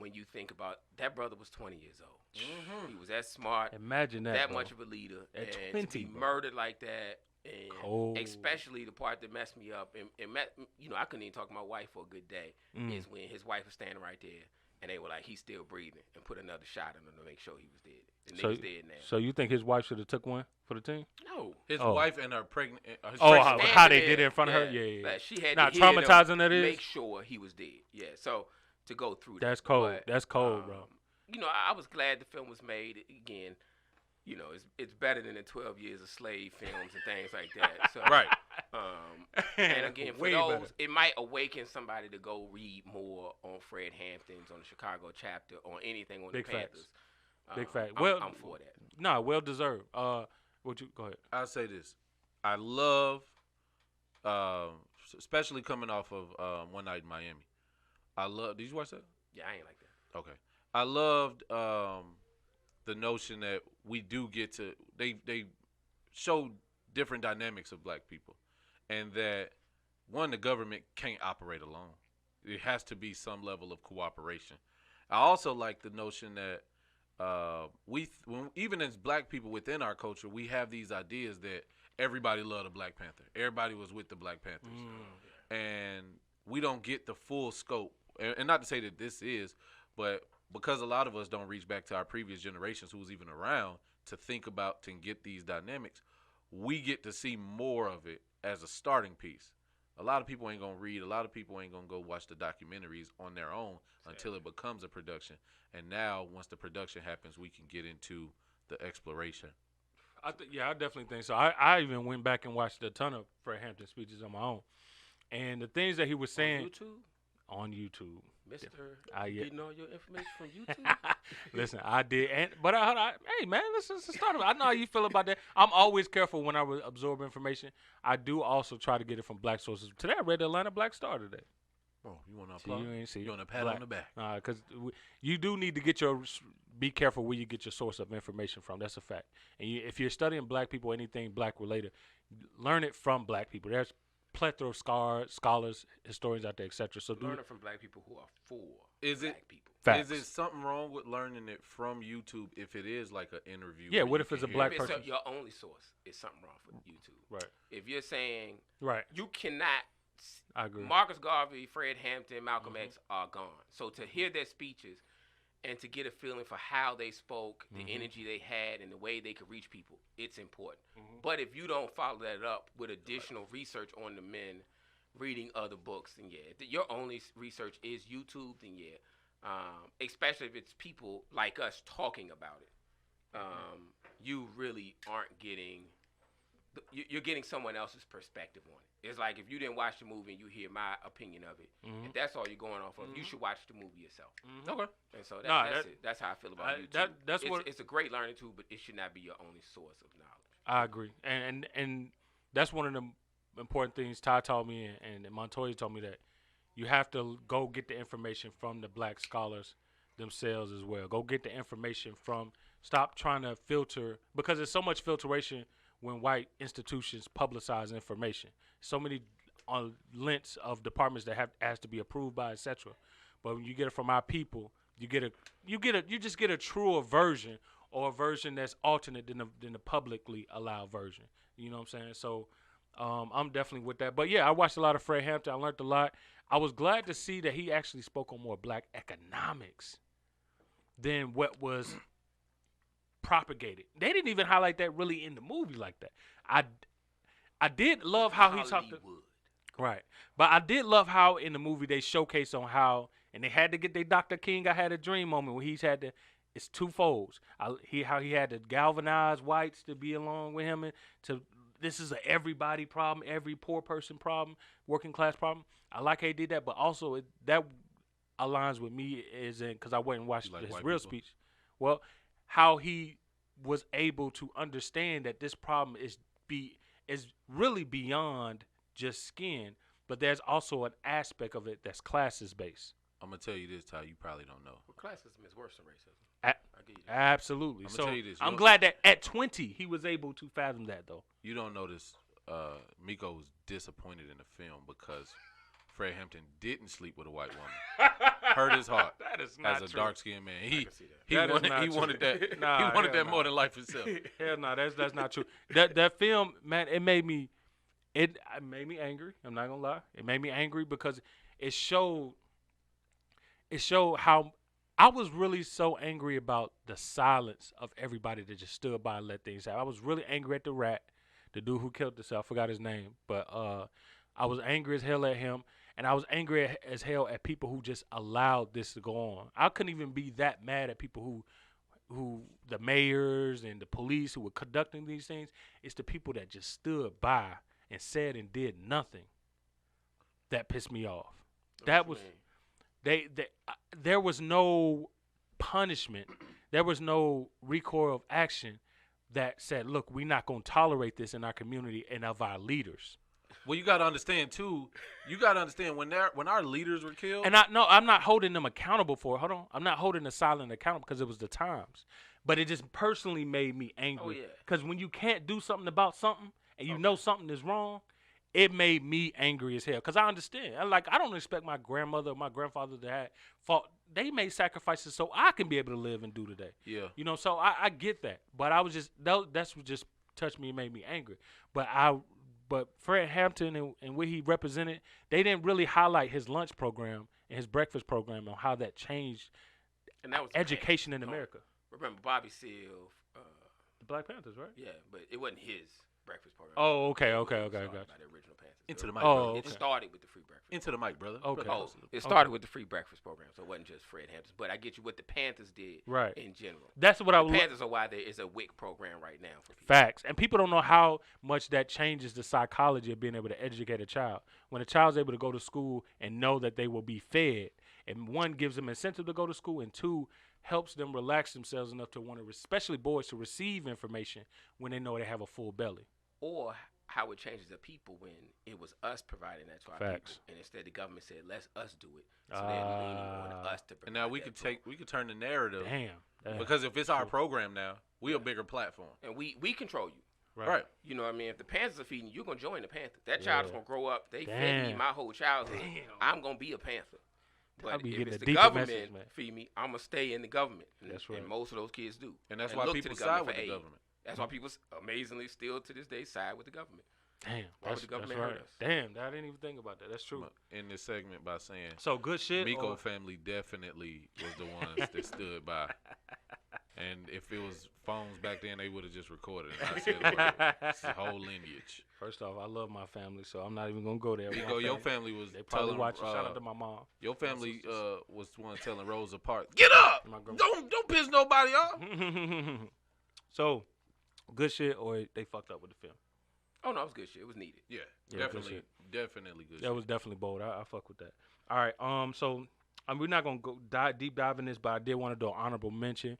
when you think about that brother was 20 years old. He was that smart. Imagine that, bro. much of a leader. At and 20, to be bro. murdered like that. And Cold. especially the part that messed me up, and I couldn't even talk to my wife for a good day, is when his wife was standing right there, and they were like, he's still breathing, and put another shot in him to make sure he was dead. The nigga's dead now. So you think his wife should have took one for the team? No. His wife and her pregnant. How they did it in front of her? Yeah. Like, she had Not to hear them traumatizing that is? make sure he was dead. Yeah, so to go through that. That's cold. But, That's cold, bro. I was glad the film was made. Again, it's better than the 12 Years a Slave films and things like that. So, Right. And again, for Way those, better. it might awaken somebody to go read more on Fred Hampton's, on the Chicago chapter, on anything on Big the facts. Panthers. Big fact. I'm for that. Nah, well deserved. Go ahead. I'll say this. I love, especially coming off of One Night in Miami. Did you watch that? Yeah, I ain't like that. Okay. I loved the notion that we do get to, they show different dynamics of black people, and that, one, the government can't operate alone. It has to be some level of cooperation. I also like the notion that even as black people within our culture, we have these ideas that everybody loved the Black Panther. Everybody was with the Black Panthers. And we don't get the full scope. And not to say that this is, but because a lot of us don't reach back to our previous generations who was even around to think about and get these dynamics, we get to see more of it as a starting piece. A lot of people ain't going to read. A lot of people ain't going to go watch the documentaries on their own until it becomes a production. And now, once the production happens, we can get into the exploration. I definitely think so. I even went back and watched a ton of Fred Hampton speeches on my own. And the things that he was saying on YouTube. Mister, Yeah. getting all your information from YouTube? Listen, I did, but hey man, let's start. I know how you feel about that. I'm always careful when I absorb information. I do also try to get it from black sources. Today I read the Atlanta Black Star today. Oh, you want to applaud? You ain't see You want a pat on the back? Because you do need to be careful where you get your source of information from. That's a fact. And if you're studying black people, anything black related, learn it from black people. There's plethora of scholars, historians out there, etc. So learn it from black people who are for black people. Facts. Is it something wrong with learning it from YouTube if it is like an interview? Yeah, what if it's a black person? Your only source is something wrong with YouTube. Right. If you're saying you cannot, I agree. Marcus Garvey, Fred Hampton, Malcolm X are gone. So to hear their speeches and to get a feeling for how they spoke, the energy they had, and the way they could reach people, it's important. But if you don't follow that up with additional research on the men, reading other books, then your only research is YouTube, then especially if it's people like us talking about it, you really aren't getting. You're getting someone else's perspective on it. It's like if you didn't watch the movie and you hear my opinion of it, if that's all you're going off of, you should watch the movie yourself. Okay. And so that's it. That's how I feel about YouTube. It's a great learning tool, but it should not be your only source of knowledge. I agree, and that's one of the important things Ty taught me and Montoya told me that you have to go get the information from the black scholars themselves as well. Go get the information from. Stop trying to filter because there's so much filtration when white institutions publicize information. So many lengths of departments that has to be approved by, etc. But when you get it from our people, you just get a truer version or a version that's alternate than the publicly allowed version. You know what I'm saying? So I'm definitely with that. But yeah, I watched a lot of Fred Hampton. I learned a lot. I was glad to see that he actually spoke on more black economics than what was propagated. They didn't even highlight that really in the movie like that. I did love how he talked. Right, but I did love how in the movie they showcase on how, and they had to get their Dr. King I had a dream moment where he's had to. It's twofolds. How he had to galvanize whites to be along with him and to. This is a everybody problem, every poor person problem, working class problem. I like how he did that, but also that aligns with me is in because I went and watched his real speech. Well, how he was able to understand that this problem is really beyond just skin, but there's also an aspect of it that's classist based. I'm gonna tell you this, Ty. You probably don't know. Well, classism is worse than racism. Absolutely. I'm so tell you this, I'm glad that at 20 he was able to fathom that though. You don't know this. Miko was disappointed in the film because Fred Hampton didn't sleep with a white woman. Hurt his heart. That is not as a true. dark skinned man. He That is wanted not he true. wanted that. Nah, he wanted hell that more nah. than life itself. Hell no, that's not true. That film, man, it made me angry. I'm not gonna lie. It made me angry because it showed how I was really so angry about the silence of everybody that just stood by and let things happen. I was really angry at the rat, the dude who killed himself. I forgot his name, but I was angry as hell at him, and I was angry as hell at people who just allowed this to go on. I couldn't even be that mad at people who the mayors and the police who were conducting these things. It's the people that just stood by and said and did nothing that pissed me off. That was there was no punishment. There was no recoil of action that said, look, we're not going to tolerate this in our community and of our leaders. Well, you got to understand too. You got to understand when our leaders were killed. And I'm not holding them accountable for it. Hold on. I'm not holding the silent accountable because it was the times. But it just personally made me angry. Oh, yeah. Because when you can't do something about something and you know something is wrong, it made me angry as hell. Because I understand. I don't expect my grandmother or my grandfather to have fought. They made sacrifices so I can be able to live and do today. Yeah. You know, so I get that. But I was just, that's what just touched me and made me angry. But Fred Hampton and what he represented, they didn't really highlight his lunch program and his breakfast program on how that changed And that was education in America. Remember Bobby Seale? The Black Panthers, right? Yeah, but it wasn't his breakfast program. Oh, okay. It was started By by the original Panthers. Into the mic, Oh, brother. It started with the free breakfast. Into the mic, brother. Okay. Brother, Oh, it started with the free breakfast program, so it wasn't just Fred Hampton. But I get you what the Panthers did Right. in general. That's what I The was. Panthers are why there is a WIC program right now for people. Facts. And people don't know how much that changes the psychology of being able to educate a child. When a child's able to go to school and know that they will be fed, and one, gives them incentive to go to school, and two, helps them relax themselves enough to want to, especially boys, to receive information when they know they have a full belly. Or how it changes the people when it was us providing that to our Facts. people, and instead the government said, "Let's us do it." So they're leaning on us to provide. And now we could turn the narrative Damn. because if it's our program now, we a bigger platform. and we control you. Right. You know what I mean? If the Panthers are feeding you, you're gonna join the Panthers. That child is Yeah. gonna grow up. They fed me Damn. my whole childhood. Damn. I'm gonna be a Panther. I But be if getting it's a the deeper government message, man. feed me, I'm gonna stay in the government. That's right. And most of those kids do. And that's And why look to people the side government with for the aid. government. That's why people amazingly still to this day side with the government. Damn. Why would the government right. hurt us? Damn. I didn't even think about that. That's true. In this segment by saying So good shit. Miko or- family definitely was the ones that stood by. And if it was phones back then, they would have just recorded it. I said, "Look, it's a whole lineage. First off, I love my family, so I'm not even gonna go there. Miko, your family was They probably telling, watching. Shout out to my mom. your family was the one telling Rose apart. Get up! My grandma. Don't piss nobody off. So, good shit, or they fucked up with the film. Oh no, it was good shit. It was needed. Yeah, Yeah, definitely good good. That was definitely bold. I fuck with that. All right. So we're not gonna go deep dive in this, but I did want to do an honorable mention.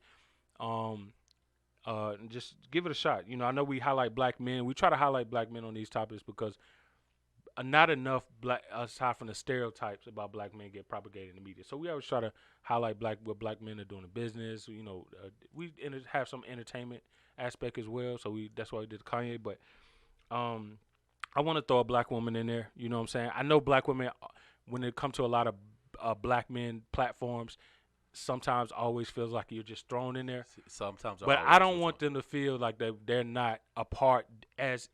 Just give it a shot. You know, I know we highlight black men. We try to highlight black men on these topics because not enough black aside from the stereotypes about black men get propagated in the media. So we always try to highlight what black men are doing in business. You know, have some entertainment aspect as well. So that's why we did Kanye. But I want to throw a black woman in there. You know what I'm saying? I know black women, when it comes to a lot of black men platforms, sometimes always feels like you're just thrown in there. Sometimes, but I don't want them to feel like they're not a part, as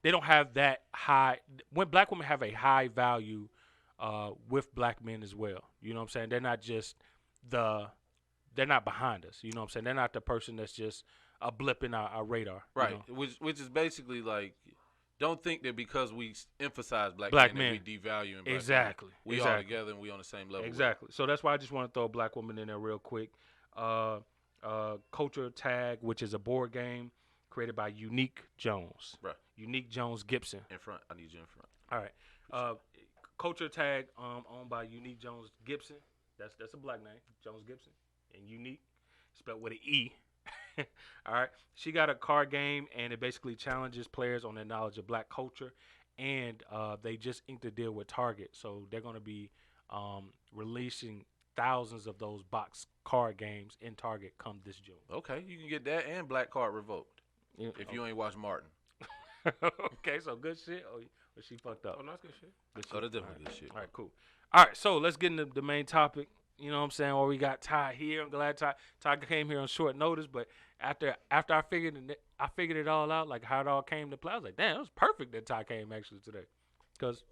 they don't have that high. When black women have a high value with black men as well. You know what I'm saying? They're not just they're not behind us. You know what I'm saying? They're not the person that's just a blip in our radar. Right. You know? Which is basically like, don't think that because we emphasize black men, that we devalue black exactly. men. We all together and we on the same level. Exactly. So that's why I just want to throw a black woman in there real quick. Culture Tag, which is a board game created by Unique Jones. Right. Unique Jones Gibson. In front. I need you in front. All right. Culture Tag, owned by Unique Jones Gibson. That's a black name, Jones Gibson, and Unique, spelled with an E. All right. She got a card game, and it basically challenges players on their knowledge of black culture. And they just inked a deal with Target, so they're going to be releasing thousands of those box card games in Target come this June. Okay, you can get that and Black Card revoked if you ain't watched Martin. Okay, so good shit. Or she fucked up? Oh, no, that's good shit. Good shit. Oh, that's definitely good shit. All right, cool. All right, so let's get into the main topic. You know what I'm saying? Or we got Ty here. I'm glad Ty came here on short notice, but after I figured it all out, like how it all came to play, I was like, damn, it was perfect that Ty came actually today, because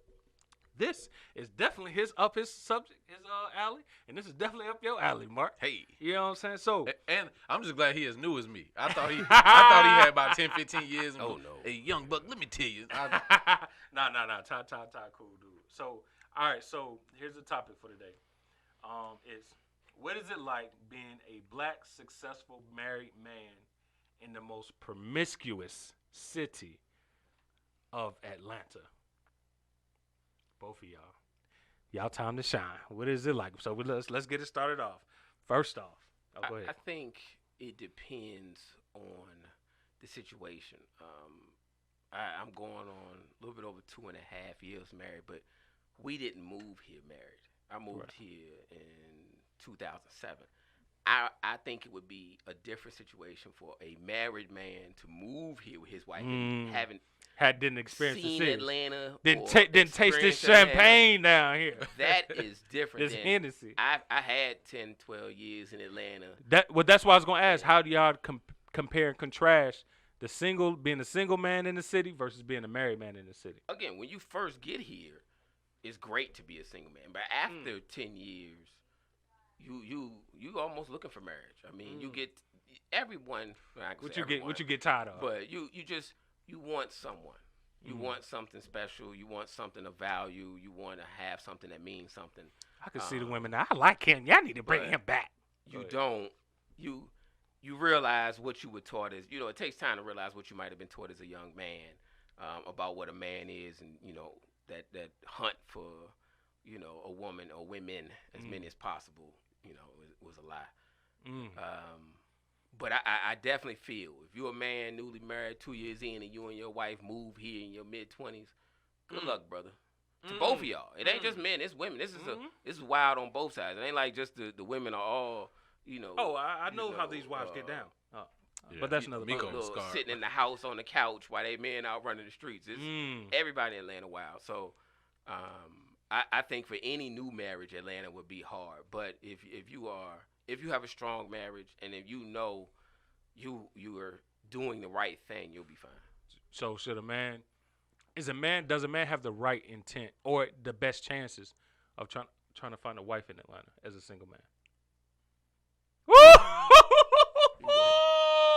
this is definitely his subject, his alley, and this is definitely up your alley, Mark. Hey. You know what I'm saying? So, and I'm just glad he as new as me. I thought he had about 10, 15 years. Oh, no. Hey, young buck, let me tell you. Nah. Ty, cool dude. So, all right. So here's the topic for today. It's what is it like being a black successful married man in the most promiscuous city of Atlanta? Both of y'all time to shine. What is it like? So let's get it started off. First off, go ahead. I think it depends on the situation. I'm going on a little bit over 2.5 years married, but we didn't move here married. I moved here in 2007. I think it would be a different situation for a married man to move here with his wife and didn't experience seen the city. Atlanta. Didn't taste this champagne down here. That is different. This Hennessy. I had 10, 12 years in Atlanta. That's why I was gonna ask. How do y'all compare and contrast being a single man in the city versus being a married man in the city? Again, when you first get here, it's great to be a single man, but after 10 years, you almost looking for marriage. I mean, you get everyone. What you get tired of? But you want someone. You want something special. You want something of value. You want to have something that means something. I can see the women now. I like him. Y'all need to bring him back. You don't. You realize what you were taught as. It takes time to realize what you might have been taught as a young man about what a man is, and that hunt for a woman or women as many as possible. It was a lie. But I definitely feel if you're a man newly married 2 years in and you and your wife move here in your mid-20s, good luck, brother. To both of y'all. It ain't just men, it's women. This is wild on both sides. It ain't like just the women are all, Oh, I know how these wives get down. Yeah. But that's another sitting in the house on the couch while they men out running the streets. It's everybody in Atlanta wild. So I think for any new marriage, Atlanta would be hard. But if you have a strong marriage and if you know you are doing the right thing, you'll be fine. So does a man have the right intent or the best chances of trying to find a wife in Atlanta as a single man?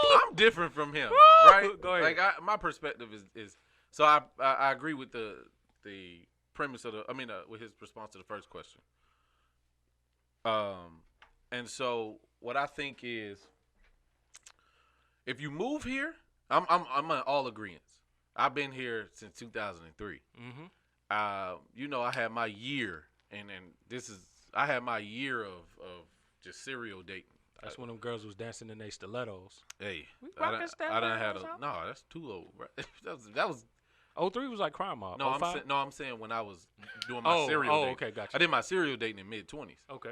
I'm different from him, right? Go ahead. Like my perspective is so I agree with the premise of with his response to the first question. And so what I think is, if you move here, I'm in all agreement. I've been here since 2003. I had my year, and I had my year of just serial dating. That's when them girls was dancing in their stilettos. Hey, I done had no, that's too old, bro. that was 03 was like Crime Mob. No, 05? I'm saying when I was doing my serial dating. Okay, gotcha. I did my serial dating in mid-20s. Okay.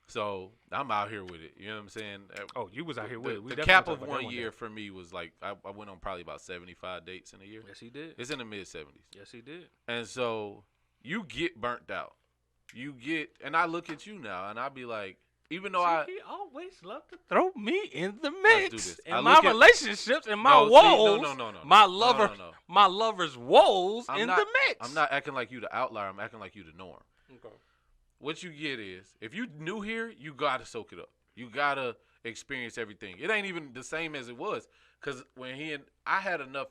So I'm out here with it. You know what I'm saying? Oh, you was out here with it. The cap of 1 year for me was like I went on probably about 75 dates in a year. Yes, he did. It's in the mid-70s. Yes, he did. And so you get burnt out. And I look at you now, and I be like, even though he always loved to throw me in the Let's do mix. this. In my relationships, in my woes, my lover's woes in the mix. I'm not acting like you the outlier. I'm acting like you the norm. Okay. What you get is, if you new here, you got to soak it up. You got to experience everything. It ain't even the same as it was. Because I had enough,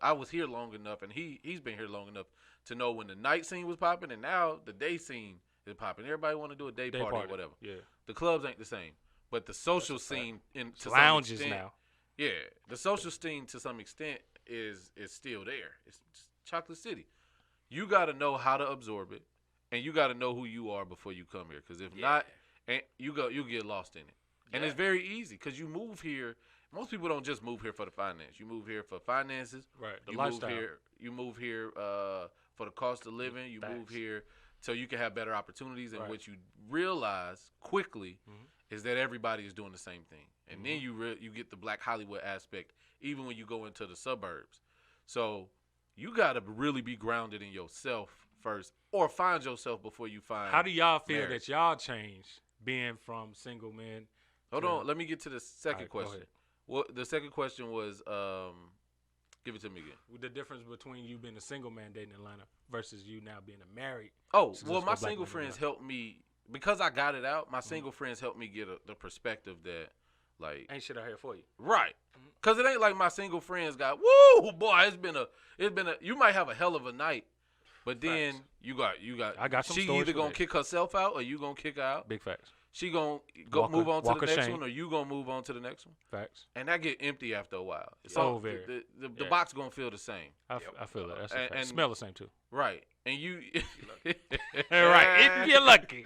I was here long enough, and he's been here long enough to know when the night scene was popping, and now the day scene is popping. Everybody want to do a day party or whatever. Yeah. The clubs ain't the same. But the social scene, to lounges some extent, now. Yeah. The social scene, to some extent, is still there. It's Chocolate City. You got to know how to absorb it. And you got to know who you are before you come here, because if not, and you get lost in it. And it's very easy because you move here. Most people don't just move here for the finance. You move here for finances. Right. The you lifestyle. You move here for the cost of living. You move here so you can have better opportunities. And what you realize quickly is that everybody is doing the same thing. And then you get the Black Hollywood aspect, even when you go into the suburbs. So you got to really be grounded in yourself first, or find yourself before you find. How do y'all feel marriage. that y'all changed being from single men? Hold on, let me get to the second Go question. ahead. Well, the second question was, give it to me again. The difference between you being a single man dating Atlanta versus you now being a married. Oh, successful well, my black single man in friends Atlanta. helped me because I got it out. My single friends helped me get the perspective that, like, Ain't shit out here for you. right, because it ain't like my single friends got. Woo, boy, it's been a. You might have a hell of a night. But then Facts. you got. I got some She stories either for gonna that. kick herself out or you gonna kick her out. Big facts. She gonna go move on to walk the of next shame. one, or you gonna move on to the next one. Facts. And that get empty after a while. Oh, very. The box gonna feel the same. I feel that. That's a fact. And- Smell the same too. Right. And you. Right. If you're lucky.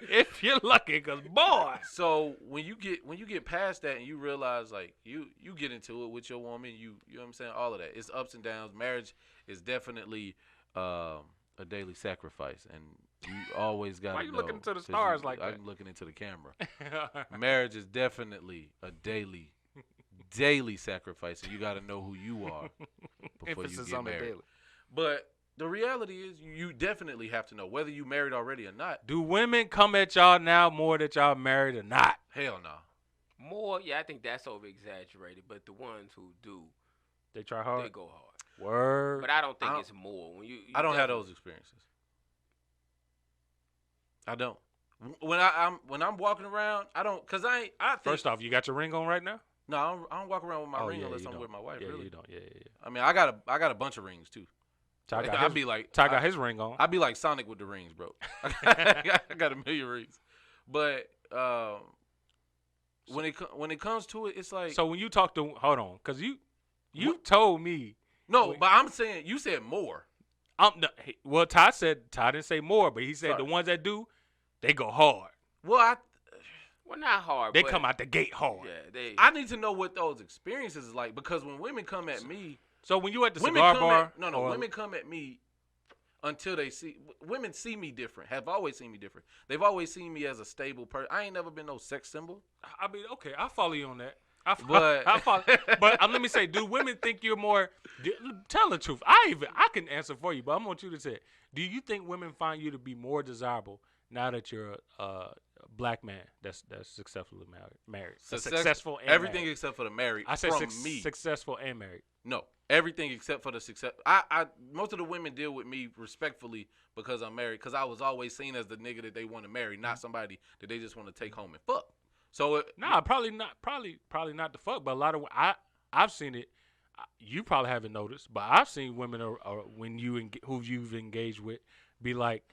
If you're lucky, cause boy. So when you get past that and you realize, like, you get into it with your woman, you know what I'm saying, all of that. It's ups and downs. Marriage is definitely a daily sacrifice, and you always got to know. Why you looking into the 'cause stars like that? I'm looking into the camera. Marriage is definitely a daily sacrifice, and you got to know who you are before Emphasis you get on the married. daily. But the reality is, you definitely have to know whether you married already or not. Do women come at y'all now more that y'all married or not? Hell no. More, I think that's over exaggerated. But the ones who do, They try hard. they go hard. Word. But I don't think it's more. When you I don't have definitely- those experiences. I don't. When I'm walking around, I don't, cause I think First off, you got your ring on right now? no, I don't walk around with my ring yeah, unless you I'm don't. with my wife. Yeah, really, you don't. Yeah. I mean, I got a bunch of rings too. Ty got, I'd his, be like, Ty got his ring on. I'd be like Sonic with the rings, bro. I got a million rings, but when it comes to it, it's like So when you talk to, hold on, cause you told me. no, wait. but I'm saying you said more. Well, Ty didn't say more, but he said Sorry. the ones that do, they go hard. Well, Well, not hard. They but come out the gate hard. Yeah, I need to know what those experiences is like, because when women come at me. So when you at the Women cigar come bar, at, no. Women come at me until they see. Women see me different. Have always seen me different. They've always seen me as a stable person. I ain't never been no sex symbol. I mean, okay, I follow you on that. But- I follow, but let me say, do women think you're more? Tell the truth. I can answer for you, but I want you to say it. Do you think women find you to be more desirable now that you're a black man that's successfully married? Successful and everything married. except for the married. I said from me. successful and married. No, everything except for the success. I most of the women deal with me respectfully because I'm married. Because I was always seen as the nigga that they want to marry, not somebody that they just want to take home and fuck. So Nah, probably not. Probably not the fuck. But a lot of I've seen it. You probably haven't noticed, but I've seen women when who you've engaged with be like,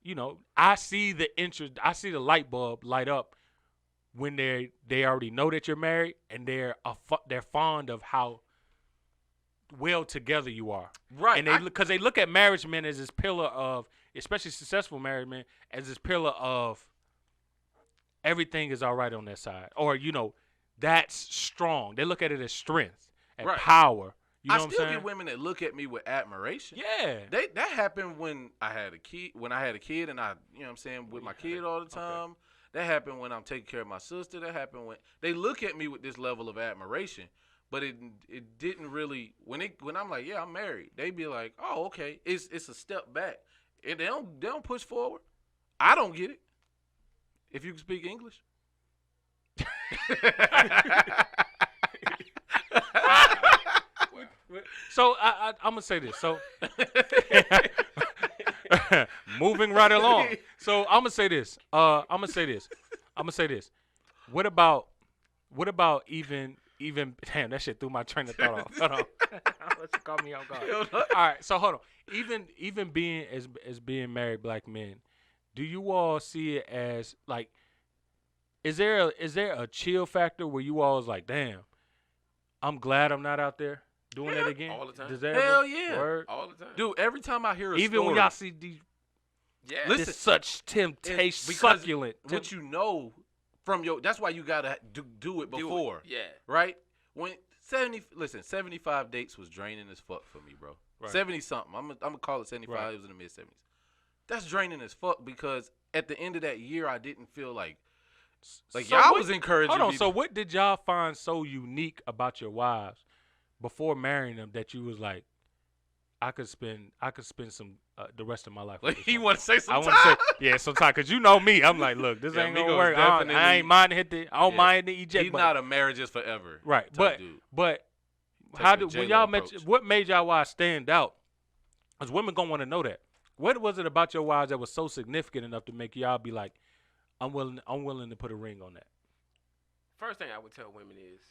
you know, I see the interest. I see the light bulb light up when they already know that you're married, and they're fond of how well together you are. right. And because they look at marriage men as this pillar of, especially successful married men, as this pillar of everything is all right on their side, or you know, that's strong. They look at it as strength and Right. power. You know I what I'm still saying? get women that look at me with admiration. Yeah. That happened when I had a kid. When I had a kid, and I, you know what I'm saying, with my kid all the time. That happened when I'm taking care of my sister. That happened when they look at me with this level of admiration. But it didn't really when I'm like, yeah, I'm married. They be like, oh, okay. It's a step back. And they don't push forward. I don't get it. If you can speak English. So I'm gonna say this. So moving right along. So I'm gonna say this. What about even damn, that shit threw my train of thought off. Hold on. I'll let you call me off guard. All right, so hold on. Even being as being married black men, do you all see it as like is there a chill factor where you all is like, damn, I'm glad I'm not out there doing that again? All the time. Does that Hell ever- yeah. Word? All the time. Dude, every time I hear a Even story, when y'all see these Yeah. Listen, this such temptation, because succulent. what you know from your, that's why you gotta do it before, Yeah. right? When 75 dates was draining as fuck for me, bro. Right. 70 something. I'm gonna call it 75. Right. It was in the mid 70s. That's draining as fuck because at the end of that year, I didn't feel like So y'all what- was encouraging Hold on. me. So what did y'all find so unique about your wives before marrying them that you was like, I could spend some the rest of my life. Like, with this he woman. want to say some I time. want to say yeah, sometimes because you know me, I'm like, look, this Yeah, ain't gonna Migos work. I definitely- ain't mind hit the, I don't Yeah. mind the eject. He's button. not a marriages forever. Right, type dude. but Take how the did when J-Lo y'all met? approach. What made y'all wives stand out? Because women gonna want to know that. What was it about your wives that was so significant enough to make y'all be like, I'm willing to put a ring on that? First thing I would tell women is,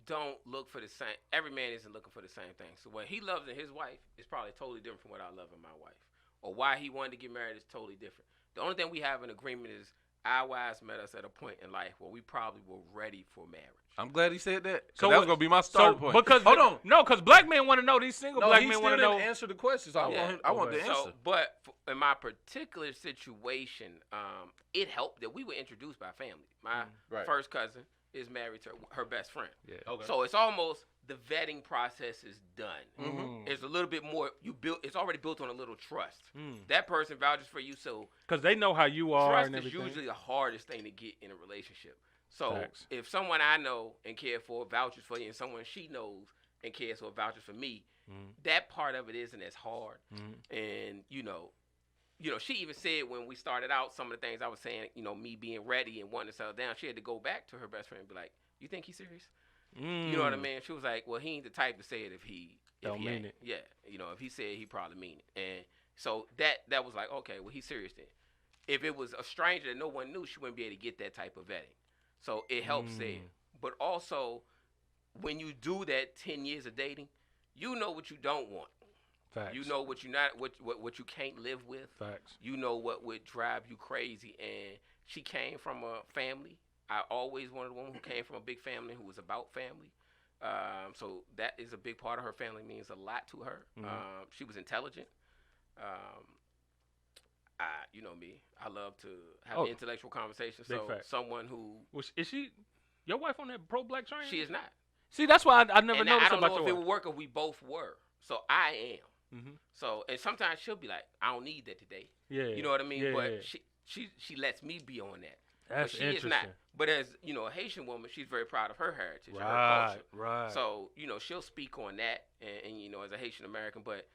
don't look for the same. Every man isn't looking for the same thing. So what he loves in his wife is probably totally different from what I love in my wife. Or why he wanted to get married is totally different. The only thing we have in agreement is our wives met us at a point in life where we probably were ready for marriage. I'm glad he said that. So So that was what- gonna be my starting point. Because Hold on. because black men want to know. These single No, black he men still want to didn't know. answer the question. So I want the Okay. answer. So, but in my particular situation, it helped that we were introduced by family. My Right. first cousin is married to her best friend. Yeah. Okay. So it's almost the vetting process is done. Mm. It's a little bit more it's already built on a little trust. Mm. That person vouches for you, so Because they know how you are trust and is everything. usually the hardest thing to get in a relationship. So Facts. if someone I know and care for vouches for you, and someone she knows and cares for vouches for me, that part of it isn't as hard. And you know, she even said when we started out, some of the things I was saying, me being ready and wanting to settle down, she had to go back to her best friend and be like, "You think he's serious?" You know what I mean? She was like, "Well, he ain't the type to say it if he Don't mean ain't." it. Yeah, if he said, he probably mean it. And so that was like, okay, well, he's serious then. If it was a stranger that no one knew, she wouldn't be able to get that type of vetting. So it helps there. But also, when you do that 10 years of dating, you know what you don't want. Facts. You know what you not what you can't live with. Facts. You know what would drive you crazy. And she came from a family. I always wanted a woman who came from a big family, who was about family. So that is a big part of her family, means a lot to her. She was intelligent. You know me. I love to have intellectual conversations. Big So fact. someone who Is she your wife on that pro-black train? she is not. See, that's why I never And noticed I don't about know if your it wife. would work if we both were. So I am. Mhm. So and sometimes she'll be like, I don't need that today. Yeah. You know what I mean? Yeah, But yeah. she lets me be on that. That's but she interesting. is not. But as a Haitian woman, she's very proud of her heritage, and her Right. culture. Right. So she'll speak on that, and as a Haitian American, but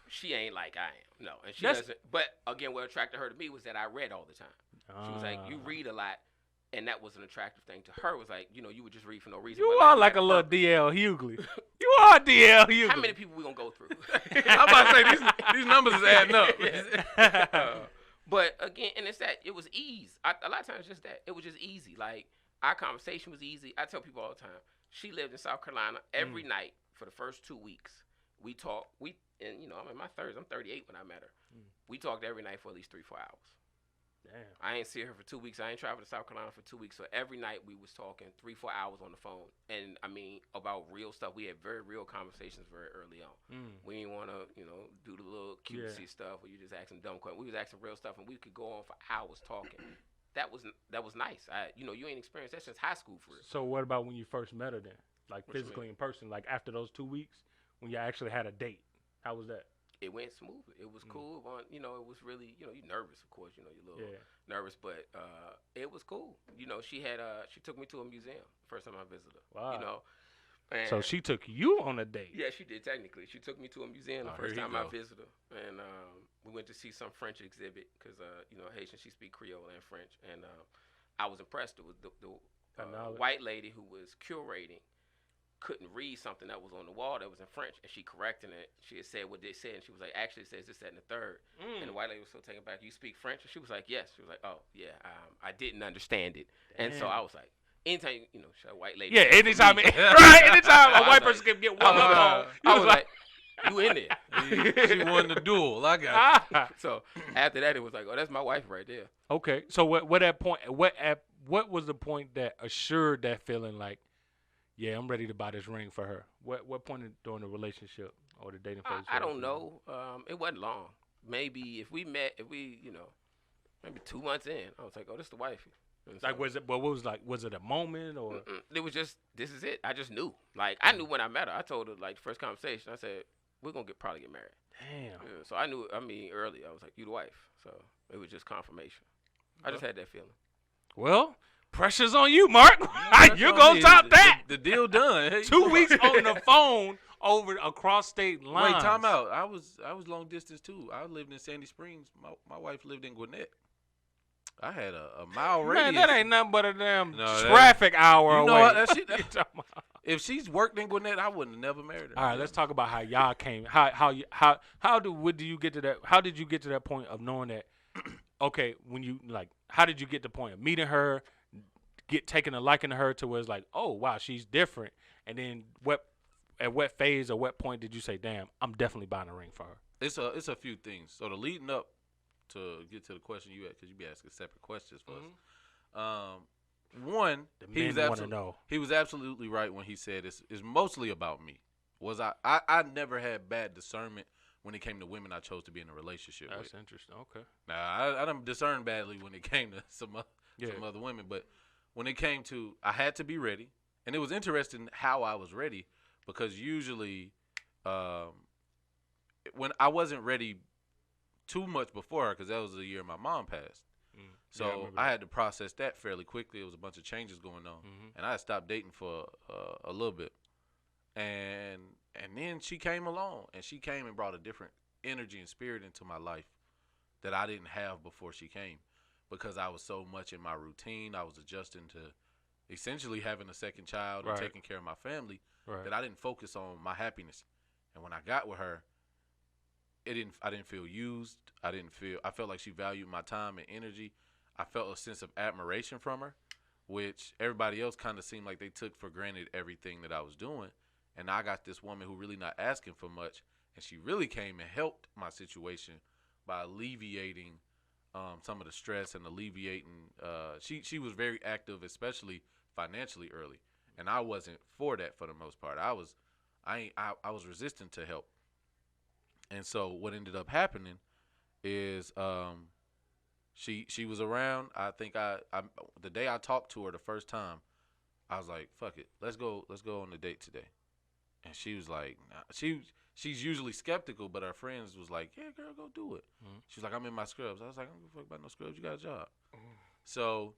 she ain't like I am. No, and she doesn't. But again, what attracted her to me was that I read all the time. She was like, "You read a lot," and that was an attractive thing to her. Was like, you would just read for no reason. You but are you like had a little purpose. DL Hughley. You are DL Hughley. How many people we gonna go through? I'm about to say these numbers is adding up. But again, and it's that it was ease. A lot of times, just that it was just easy. Like our conversation was easy. I tell people all the time. She lived in South Carolina every night for the first 2 weeks. We talked. I'm in my 30s. I'm 38 when I met her. We talked every night for at least 3-4 hours. Damn. I ain't see her for 2 weeks. I ain't traveled to South Carolina for 2 weeks. So every night we was talking 3-4 hours on the phone, and I mean about real stuff. We had very real conversations very early on. We didn't want to, do the little cutesy stuff where you just asking dumb questions. We was asking real stuff, and we could go on for hours talking. That was nice. You ain't experienced that since high school for real. So what about when you first met her then? like What you physically in person, like after those 2 weeks when you actually had a date? How was that? It went smooth. It was cool. You know, it was really, you know, you're nervous, of course. You know, you're a little nervous, but it was cool. You know, she took me to a museum first time I visited her. Wow. You know, and So she took you on a date. yeah, she did technically. She took me to a museum the Oh, first here you time I go. visited her, and we went to see some French exhibit because you know, Haitian, she speak Creole and French, and I was impressed. It was the white lady who was curating couldn't read something that was on the wall that was in French, and she correcting it. She had said what they said, and she was like, actually it says this, that, and the third. And the white lady was so taken back. You speak French? And she was like, yes. She was like, oh yeah, I didn't understand it. Damn. And so I was like, anytime you know, a white lady. Yeah, anytime, right? anytime a I white was person can get one up on. I was like, you in there? She won the duel. I got So after that, it was like, oh, that's my wife right there. Okay, so what at point? What was the point that assured that feeling like, yeah, I'm ready to buy this ring for her? What point during the relationship or the dating phase? I don't know. It wasn't long. Maybe if we, you know, maybe 2 months in, I was like, oh, this the wifey. And Like, so- was it? But what was like? Was it a moment or? It was just, this is it. I just knew. Like, I knew when I met her. I told her, like, the first conversation, I said, we're going to probably get married. Damn. Yeah, so I knew, early. I was like, you the wife. So it was just confirmation. I just had that feeling. Well, pressure's on you, Mark. That's You're on gonna me. top that. The deal done. Hey, 2 weeks on the phone across state lines. Wait, time out. I was long distance too. I lived in Sandy Springs. My wife lived in Gwinnett. I had a mile radius. Man, that ain't nothing but a damn No, that- traffic hour You know away. what? That shit- You talking about? If she's worked in Gwinnett, I wouldn't have never married her. All right, let's talk about how y'all came. How did you get to that? How did you get to that point of knowing that? Okay, when you like, how did you get to the point of meeting her, taking a liking to her to where it's like, oh wow, she's different, and then at what phase or what point did you say, damn, I'm definitely buying a ring for her? It's a few things. So the leading up to get to the question you had, because you be asking separate questions for us. One, The he men was want to know. He was absolutely right when he said it's mostly about me. I never had bad discernment when it came to women I chose to be in a relationship with. That's interesting. Okay. Now I done discerned badly when it came to some other women, but when it came to, I had to be ready, and it was interesting how I was ready, because usually when I wasn't ready too much before her, because that was the year my mom passed. So I had to process that fairly quickly. It was a bunch of changes going on, and I had stopped dating for a little bit, and then she came along, and she came and brought a different energy and spirit into my life that I didn't have before she came, because I was so much in my routine. I was adjusting to essentially having a second child and taking care of my family that I didn't focus on my happiness. And when I got with her, I didn't feel used. I felt like she valued my time and energy. I felt a sense of admiration from her, which everybody else kind of seemed like they took for granted everything that I was doing. And I got this woman who really not asking for much, and she really came and helped my situation by alleviating some of the stress and alleviating. She was very active, especially financially early, and I wasn't for that for the most part. I was resistant to help, and so what ended up happening is she was around. I think the day I talked to her the first time, I was like, fuck it, let's go on a date today. And she was like, nah. She's usually skeptical, but her friends was like, yeah, girl, go do it. She's like, I'm in my scrubs. I was like, I don't give a fuck about no scrubs. You got a job. So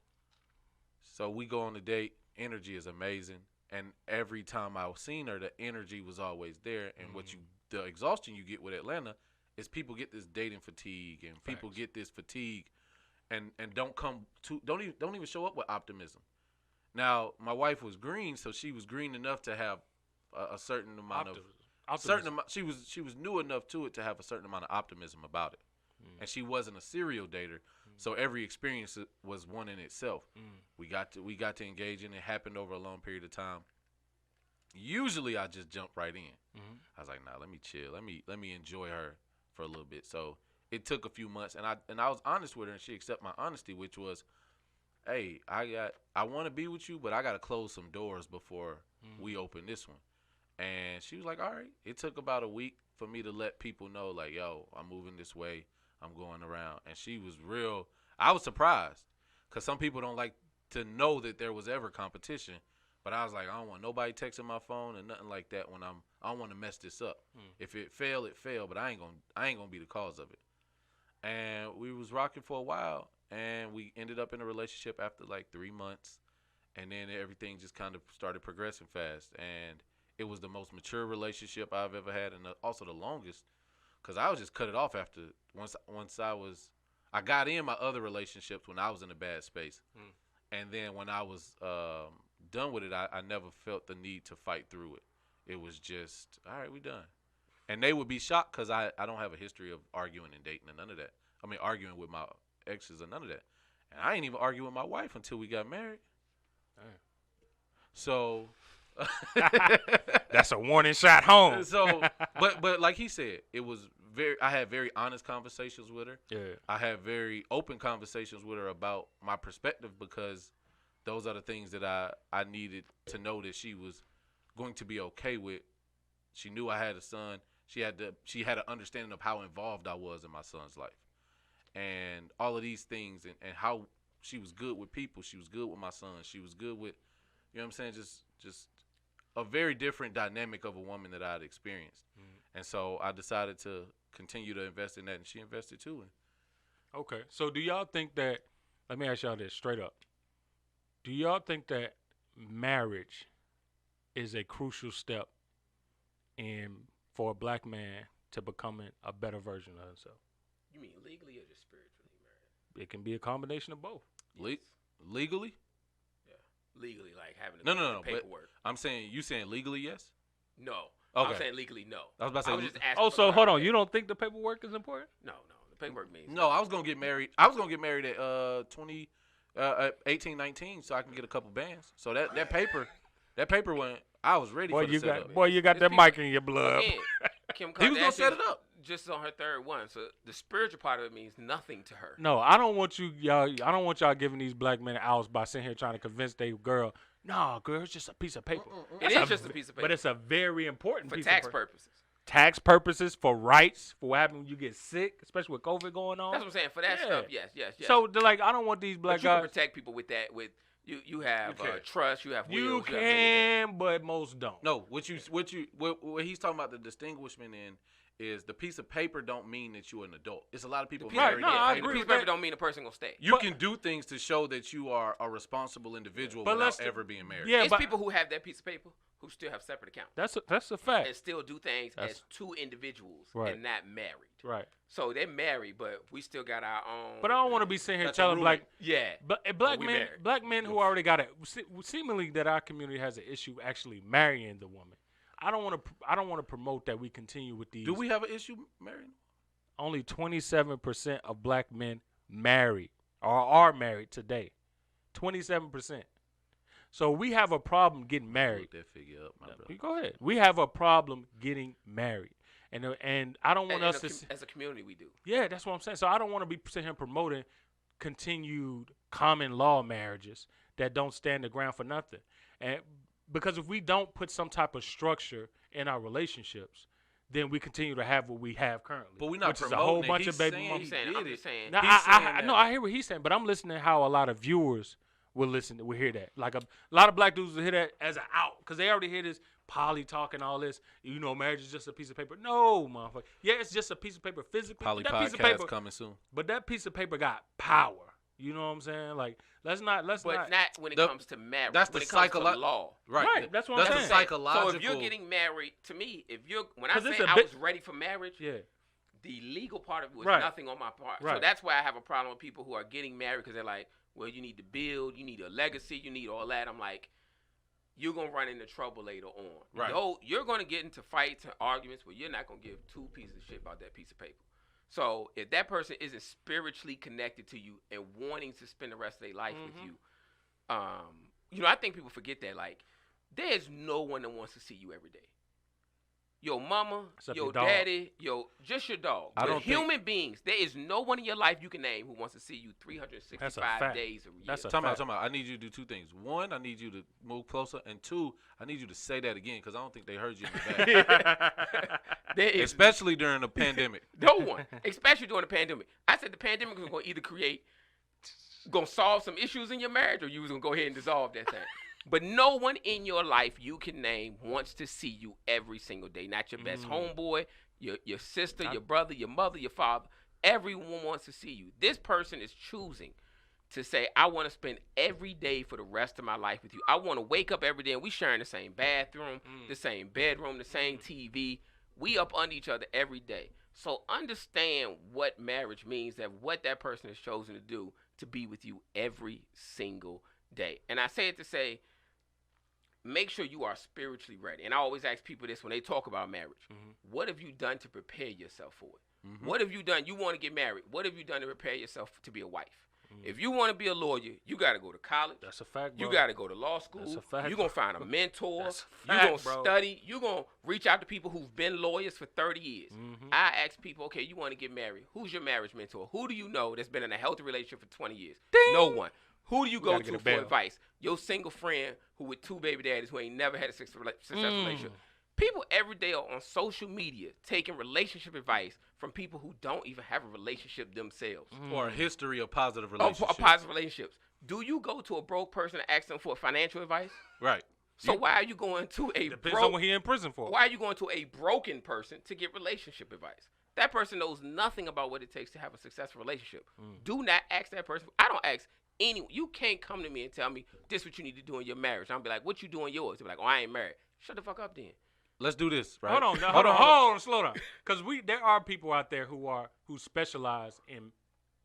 we go on the date. Energy is amazing. And every time I seen her, the energy was always there. And the exhaustion you get with Atlanta is people get this dating fatigue, and people get this fatigue and don't even show up with optimism. Now, my wife was green, so she was green enough to have a certain amount of she was new enough to it to have a certain amount of optimism about it. And she wasn't a serial dater, so every experience was one in itself. We got to engage in it. Happened over a long period of time. Usually I just jump right in. I was like, nah, let me chill. Let me enjoy her for a little bit. So it took a few months, and I was honest with her, and she accepted my honesty, which was, hey, I want to be with you, but I got to close some doors before we open this one. And she was like, all right. It took about a week for me to let people know, like, yo, I'm moving this way. I'm going around. And she was real. I was surprised, because some people don't like to know that there was ever competition. But I was like, I don't want nobody texting my phone and nothing like that when I don't want to mess this up. If it failed, it failed, but I ain't gonna be the cause of it. And we was rocking for a while, and we ended up in a relationship after like 3 months, and then everything just kind of started progressing fast, and it was the most mature relationship I've ever had, and also the longest, because I was just cut it off after once I got in my other relationships when I was in a bad space, and then when I was done with it, I never felt the need to fight through it. It was just, all right, we done. And they would be shocked because I don't have a history of arguing and dating and none of that. I mean, arguing with my exes and none of that. And I ain't even argue with my wife until we got married. Damn. So that's a warning shot home. So, but like he said, it was I had very honest conversations with her. Yeah. I had very open conversations with her about my perspective because those are the things that I needed to know that she was going to be okay with. She knew I had a son. She had an understanding of how involved I was in my son's life. And all of these things and how she was good with people. She was good with my son. She was good with, you know what I'm saying, just a very different dynamic of a woman that I had experienced. And so I decided to continue to invest in that, and she invested too. Okay. So do y'all think that, let me ask y'all this straight up. Do y'all think that marriage is a crucial step for a black man to becoming a better version of himself? You mean legally or just spiritually married? It can be a combination of both. Legally? Yeah. Legally, like having No. paperwork. But I'm saying, you saying legally, yes? No. Okay. I'm saying legally, no. I was about to say. was just asking. Oh, so hold on. You don't think the paperwork is important? No. The paperwork means. No, I was gonna get married. I was gonna get married at 18, 19, so I can get a couple bands. So that paper went. I was ready for the setup. You got that mic in your blood. Again, Kim He was gonna Kardashian set it up. just on her third one. So the spiritual part of it means nothing to her. No, I don't want y'all giving these black men outs by sitting here trying to convince their girl. No, girl, it's just a piece of paper. It is just a piece of paper. But it's a very important for piece tax of paper. purposes. Tax purposes, for rights, for what happens when you get sick, especially with COVID going on. That's what I'm saying. For that stuff, yes. So, I don't want these black but you can guys. protect people with that. With you have You can. trust. You have wills. You have can, but most don't. No, what he's talking about the distinguishment in is the piece of paper don't mean that you're an adult. It's a lot of people Right, married. no, I The agree piece with of paper that. don't mean a person gonna stay. You can do things to show that you are a responsible individual But without ever being married. Yeah, It's but people who have that piece of paper who still have separate accounts that's a fact. and still do things That's- as two individuals Right. and not married. Right. So they're married, but we still got our own. But I don't want to be sitting here That's a telling roommate. black we men, married. black men who already got it. Seemingly that our community has an issue actually marrying the woman. I don't want to promote that we continue with these. Do we have an issue marrying? Only 27% of black men marry or are married today. 27%. So we have a problem getting married. Look that figure up, my brother. You go ahead. We have a problem getting married, and I don't want us to. As a community, we do. Yeah, that's what I'm saying. So I don't want to be sitting here promoting continued common law marriages that don't stand the ground for nothing, and because if we don't put some type of structure in our relationships, then we continue to have what we have currently. But we're not which is a promoting whole it. bunch He's of baby saying mamas. I'm just saying. Now, He's saying I that. know I hear what he's saying, but I'm listening to how a lot of viewers will hear that. Like a lot of black dudes will hear that as an out because they already hear this poly talk and all this. Marriage is just a piece of paper. No, motherfucker. Yeah, it's just a piece of paper physically. Poly that piece of podcast paper, coming soon. but that piece of paper got power. You know what I'm saying? Like let's not. But not when it comes to marriage. That's when the it comes to psycholo- law. Right, that's what I'm That's saying. the psychological. So if you're getting married, to me, when I 'Cause it's say a I bit- was ready for marriage, Yeah. the legal part of it was Right. nothing on my part. Right. So that's why I have a problem with people who are getting married because they're like, well, you need to build, you need a legacy, you need all that. I'm like, you're going to run into trouble later on. Right. You're going to get into fights and arguments where you're not going to give two pieces of shit about that piece of paper. So if that person isn't spiritually connected to you and wanting to spend the rest of their life with you, I think people forget that. Like, there's no one that wants to see you every day. Your mama, Except your your dog. daddy, just your dog. I But don't think- human beings, there is no one in your life you can name who wants to see you That's a 365 fact. days a year. That's a Time fact. out. I need you to do two things. One, I need you to move closer, and two, I need you to say that again because I don't think they heard you in the back. There is Especially during the pandemic. no one, especially during the pandemic. I said the pandemic was going to either solve some issues in your marriage, or you was going to go ahead and dissolve that thing. But no one in your life you can name wants to see you every single day. Not your best homeboy, your sister, your brother, your mother, your father. Everyone wants to see you. This person is choosing to say, I want to spend every day for the rest of my life with you. I want to wake up every day and we sharing the same bathroom, the same bedroom, the same TV. We up under each other every day. So understand what marriage means, that what that person has chosen to do to be with you every single day. And I say it to say, make sure you are spiritually ready. And I always ask people this when they talk about marriage. What have you done to prepare yourself for it? What have you done? You want to get married. What have you done to prepare yourself to be a wife? If you want to be a lawyer, you got to go to college. That's a fact, bro. You got to go to law school. That's a fact. You're going to find a mentor. That's a You're fact, going to bro. study. You're going to reach out to people who've been lawyers for 30 years. I ask people, okay, you want to get married. Who's your marriage mentor? Who do you know that's been in a healthy relationship for 20 years? Ding. No one. Who do you go gotta get to a for bail. advice? Your single friend who with 2 baby daddies who ain't never had a successful relationship. People every day are on social media taking relationship advice from people who don't even have a relationship themselves. Or a history of positive Of relationships. positive relationships. Do you go to a broke person and ask them for financial advice? Right. So why are you going to a Depends on what he in prison for. Why are you going to a broken person to get relationship advice? That person knows nothing about what it takes to have a successful relationship. Do not ask that person. I don't ask anyone. You can't come to me and tell me this is what you need to do in your marriage. I'll be like, what you doing yours? They'll be like, oh, I ain't married. Shut the fuck up then. Let's do this, right? Hold on, slow down. Because there are people out there who specialize in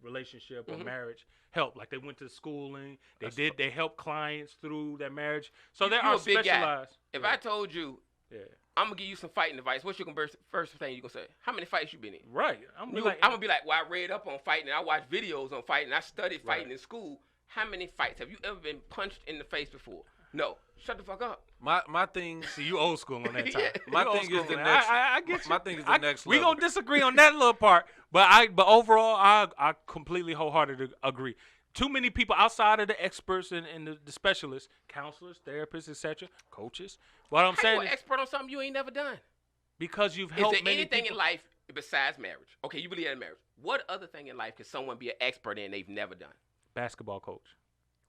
relationship or marriage help. Like they went to schooling, they help clients through their marriage. So there are a big guy. specialized. If I told you, Yeah. I'm gonna give you some fighting advice, what's your first thing you gonna say? How many fights you been in? Right. I'm I'm gonna be like, well, I read up on fighting, and I watched videos on fighting, I studied fighting in school. How many fights have you ever been punched in the face before? No. Shut the fuck up. My thing. See, you old school on that time. My You old thing is school, the man. next. I get you. My thing is the next We level. gonna disagree on that little part, but overall, I completely wholeheartedly agree. Too many people outside of the experts and the specialists, counselors, therapists, etc., coaches. What I'm How saying you an is expert on something you ain't never done? because you've Is helped there many anything people. in life besides marriage? Okay, you believe in marriage. What other thing in life can someone be an expert in they've never done? Basketball coach.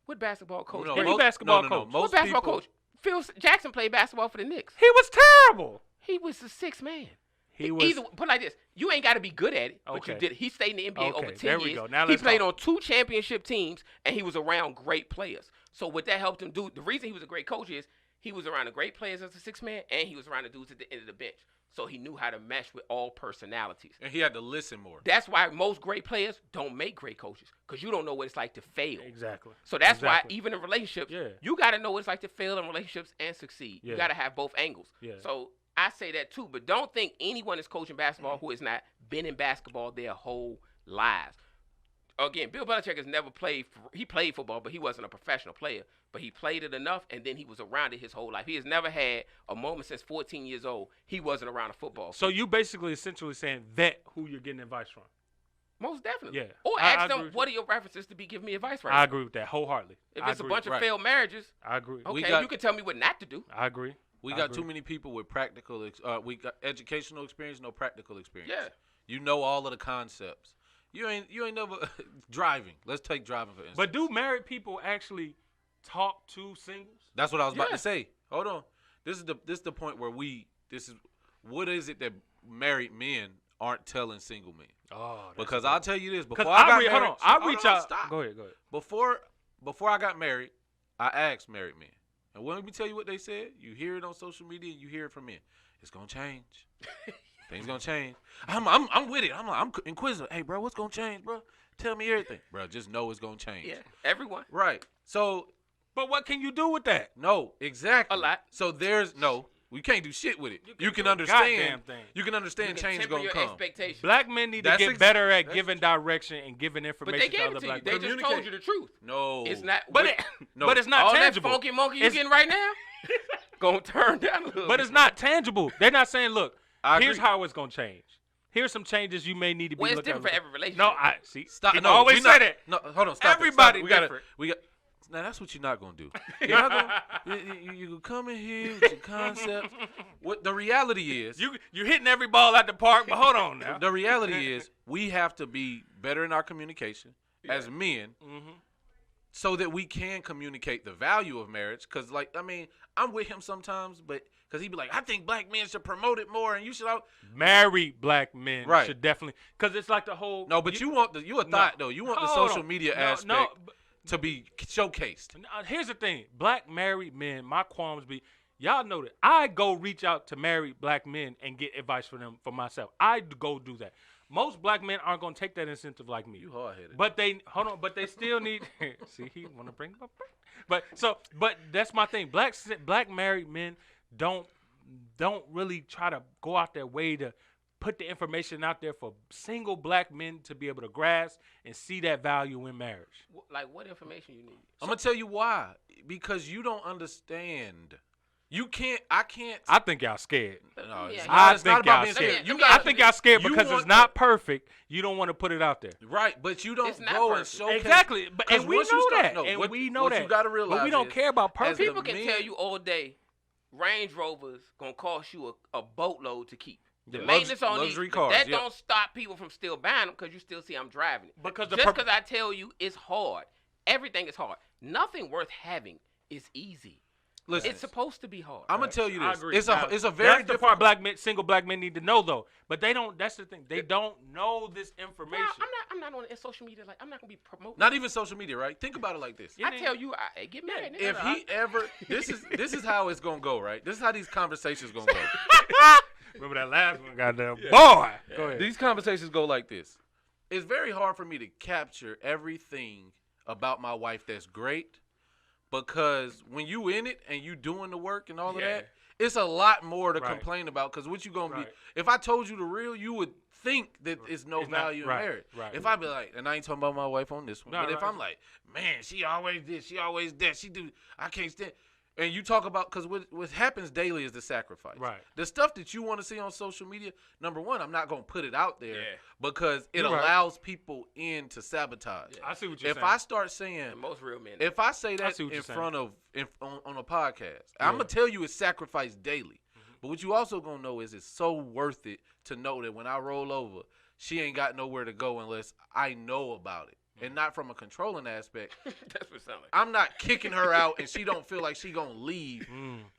What basketball coach? No, Any most- basketball no, coach. most What basketball people- coach? Phil Jackson played basketball for the Knicks. He was terrible. He was the sixth man. He was. Either put it like this: you ain't got to be good at it, but you Okay. did it. He stayed in the NBA Okay, over 10 there we years. go. Now he let's played talk. on 2 championship teams, and he was around great players. So what that helped him do, the reason he was a great coach is he was around the great players as a sixth man, and he was around the dudes at the end of the bench. So he knew how to mesh with all personalities. And he had to listen more. That's why most great players don't make great coaches, because you don't know what it's like to fail. Exactly. So that's Exactly. why even in relationships, Yeah. you got to know what it's like to fail in relationships and succeed. Yeah. You got to have both angles. Yeah. So I say that too, but don't think anyone is coaching basketball who has not been in basketball their whole lives. Again, Bill Belichick has never played. He played football, but he wasn't a professional player. But he played it enough, and then he was around it his whole life. He has never had a moment since 14 years old he wasn't around a football. So you basically essentially saying vet who you're getting advice from. Most definitely. Yeah. Or I ask agree them, with what are your references to be giving me advice right I now? agree with that wholeheartedly. If I it's a agree. bunch of Right. failed marriages, I agree. okay, you can tell me what not to do. I agree. We I got agree. too many people with practical. We got educational experience, no practical experience. Yeah. You know all of the concepts. You ain't never driving. Let's take driving for instance. But do married people actually talk to singles? That's what I was about Yeah. to say. Hold on. This is the point where what is it that married men aren't telling single men? Oh, Because I'll tell you this, before because I got married, hold on, I hold reach on, out. stop. Go ahead. Before I got married, I asked married men. And let me tell you what they said. You hear it on social media, you hear it from men. It's gonna change. Things gonna change. I'm with it. I'm inquisitive. Hey, bro, what's gonna change, bro? Tell me everything, bro. Just know it's gonna change. Yeah, everyone. Right. So But what can you do with that? no, exactly. A lot. So we can't do shit with it. You can do a understand. goddamn thing. You can understand You can change temper gonna your come. expectations. Black men need to That's get better at that's giving direction and giving But information they to gave other it to you. black They people. just told you the truth. No, It's not. But No. but it's not all tangible. that funky monkey you It's- getting right now, gonna turn down a little. But it's not tangible. They're not saying, look, I here's agree. how it's gonna change. Here's some changes you may need to be Well, it's looking different for every relationship. No, I see. Stop. People No, always we say not- that. No, hold on. Stop. Everybody it. Stop it. different. We got. Now that's what you're not gonna do. You're not gonna. You come in here with your concepts. What the reality is. You hitting every ball at the park, but hold on now. The reality is we have to be better in our communication as men Mm-hmm. so that we can communicate the value of marriage. Because, like, I mean, I'm with him sometimes, but because he'd be like, I think black men should promote it more, and you should. Married black men Right. should definitely, because it's like the whole. No, but you want the thought though. You want the Hold social on. media No, aspect no, to be showcased. Here's the thing: black married men. My qualms be, y'all know that I go reach out to married black men and get advice from them for myself. I go do that. Most black men aren't gonna take that incentive like me. You hard headed. But they but they still need. See, he want to bring up. But that's my thing. Black married men don't really try to go out their way to put the information out there for single black men to be able to grasp and see that value in marriage. Like, what information you need? I'm gonna tell you why. Because you don't understand. You can't. I can't. I think y'all scared. No, it's Yeah. not, I it's not think about y'all being scared. scared. You I got. think y'all scared you because want it's not perfect. You don't want to put it out there. Right, but you don't It's not go and perfect. showcake. Exactly, but 'Cause and we once you know start- that, no, and what- we know what that. you gotta realize but we don't is, care about as perfect. the People can men- tell you all day, Range Rovers gonna cost you a boatload to keep. The Yeah. maintenance on Luxury these, cars, that yeah. don't stop people from still buying them because you still see I'm driving it. Because just because I tell you it's hard, everything is hard. Nothing worth having is easy. Listen, It's supposed to be hard. I'm gonna tell you I this. agree. It's Now, a very that's the part single black men need to know though. But they don't. That's the thing. They don't know this information. No, I'm not on social media. Like, I'm not gonna be promoting. Not even social media, right? Think about it like this. I tell you, get married. If nigga. he ever, this is how it's gonna go, right? This is how these conversations gonna go. Remember that last one, goddamn boy. Go ahead. These conversations go like this. It's very hard for me to capture everything about my wife that's great, because when you in it and you doing the work and all of Yeah. that, it's a lot more to Right. complain about. Because what you gonna Right. be? If I told you the real, you would think that it's no It's not- value right, in marriage. right. If I be like, and I ain't talking about my wife on this one, No, but if right. I'm like, man, she always this, she always that, she do, I can't stand. And you talk about, because what happens daily is the sacrifice. Right. The stuff that you want to see on social media, number one, I'm not going to put it out there Yeah. because it You're right. allows people in to sabotage. I see what you're If saying. I start saying, And most real men. if I say that see what in you're saying. front of, on a podcast, I'm going to tell you it's sacrifice daily. But what you also going to know is it's so worth it to know that when I roll over, she ain't got nowhere to go unless I know about it. And not from a controlling aspect. That's what it sounds like. I'm not kicking her out and she don't feel like she gonna leave.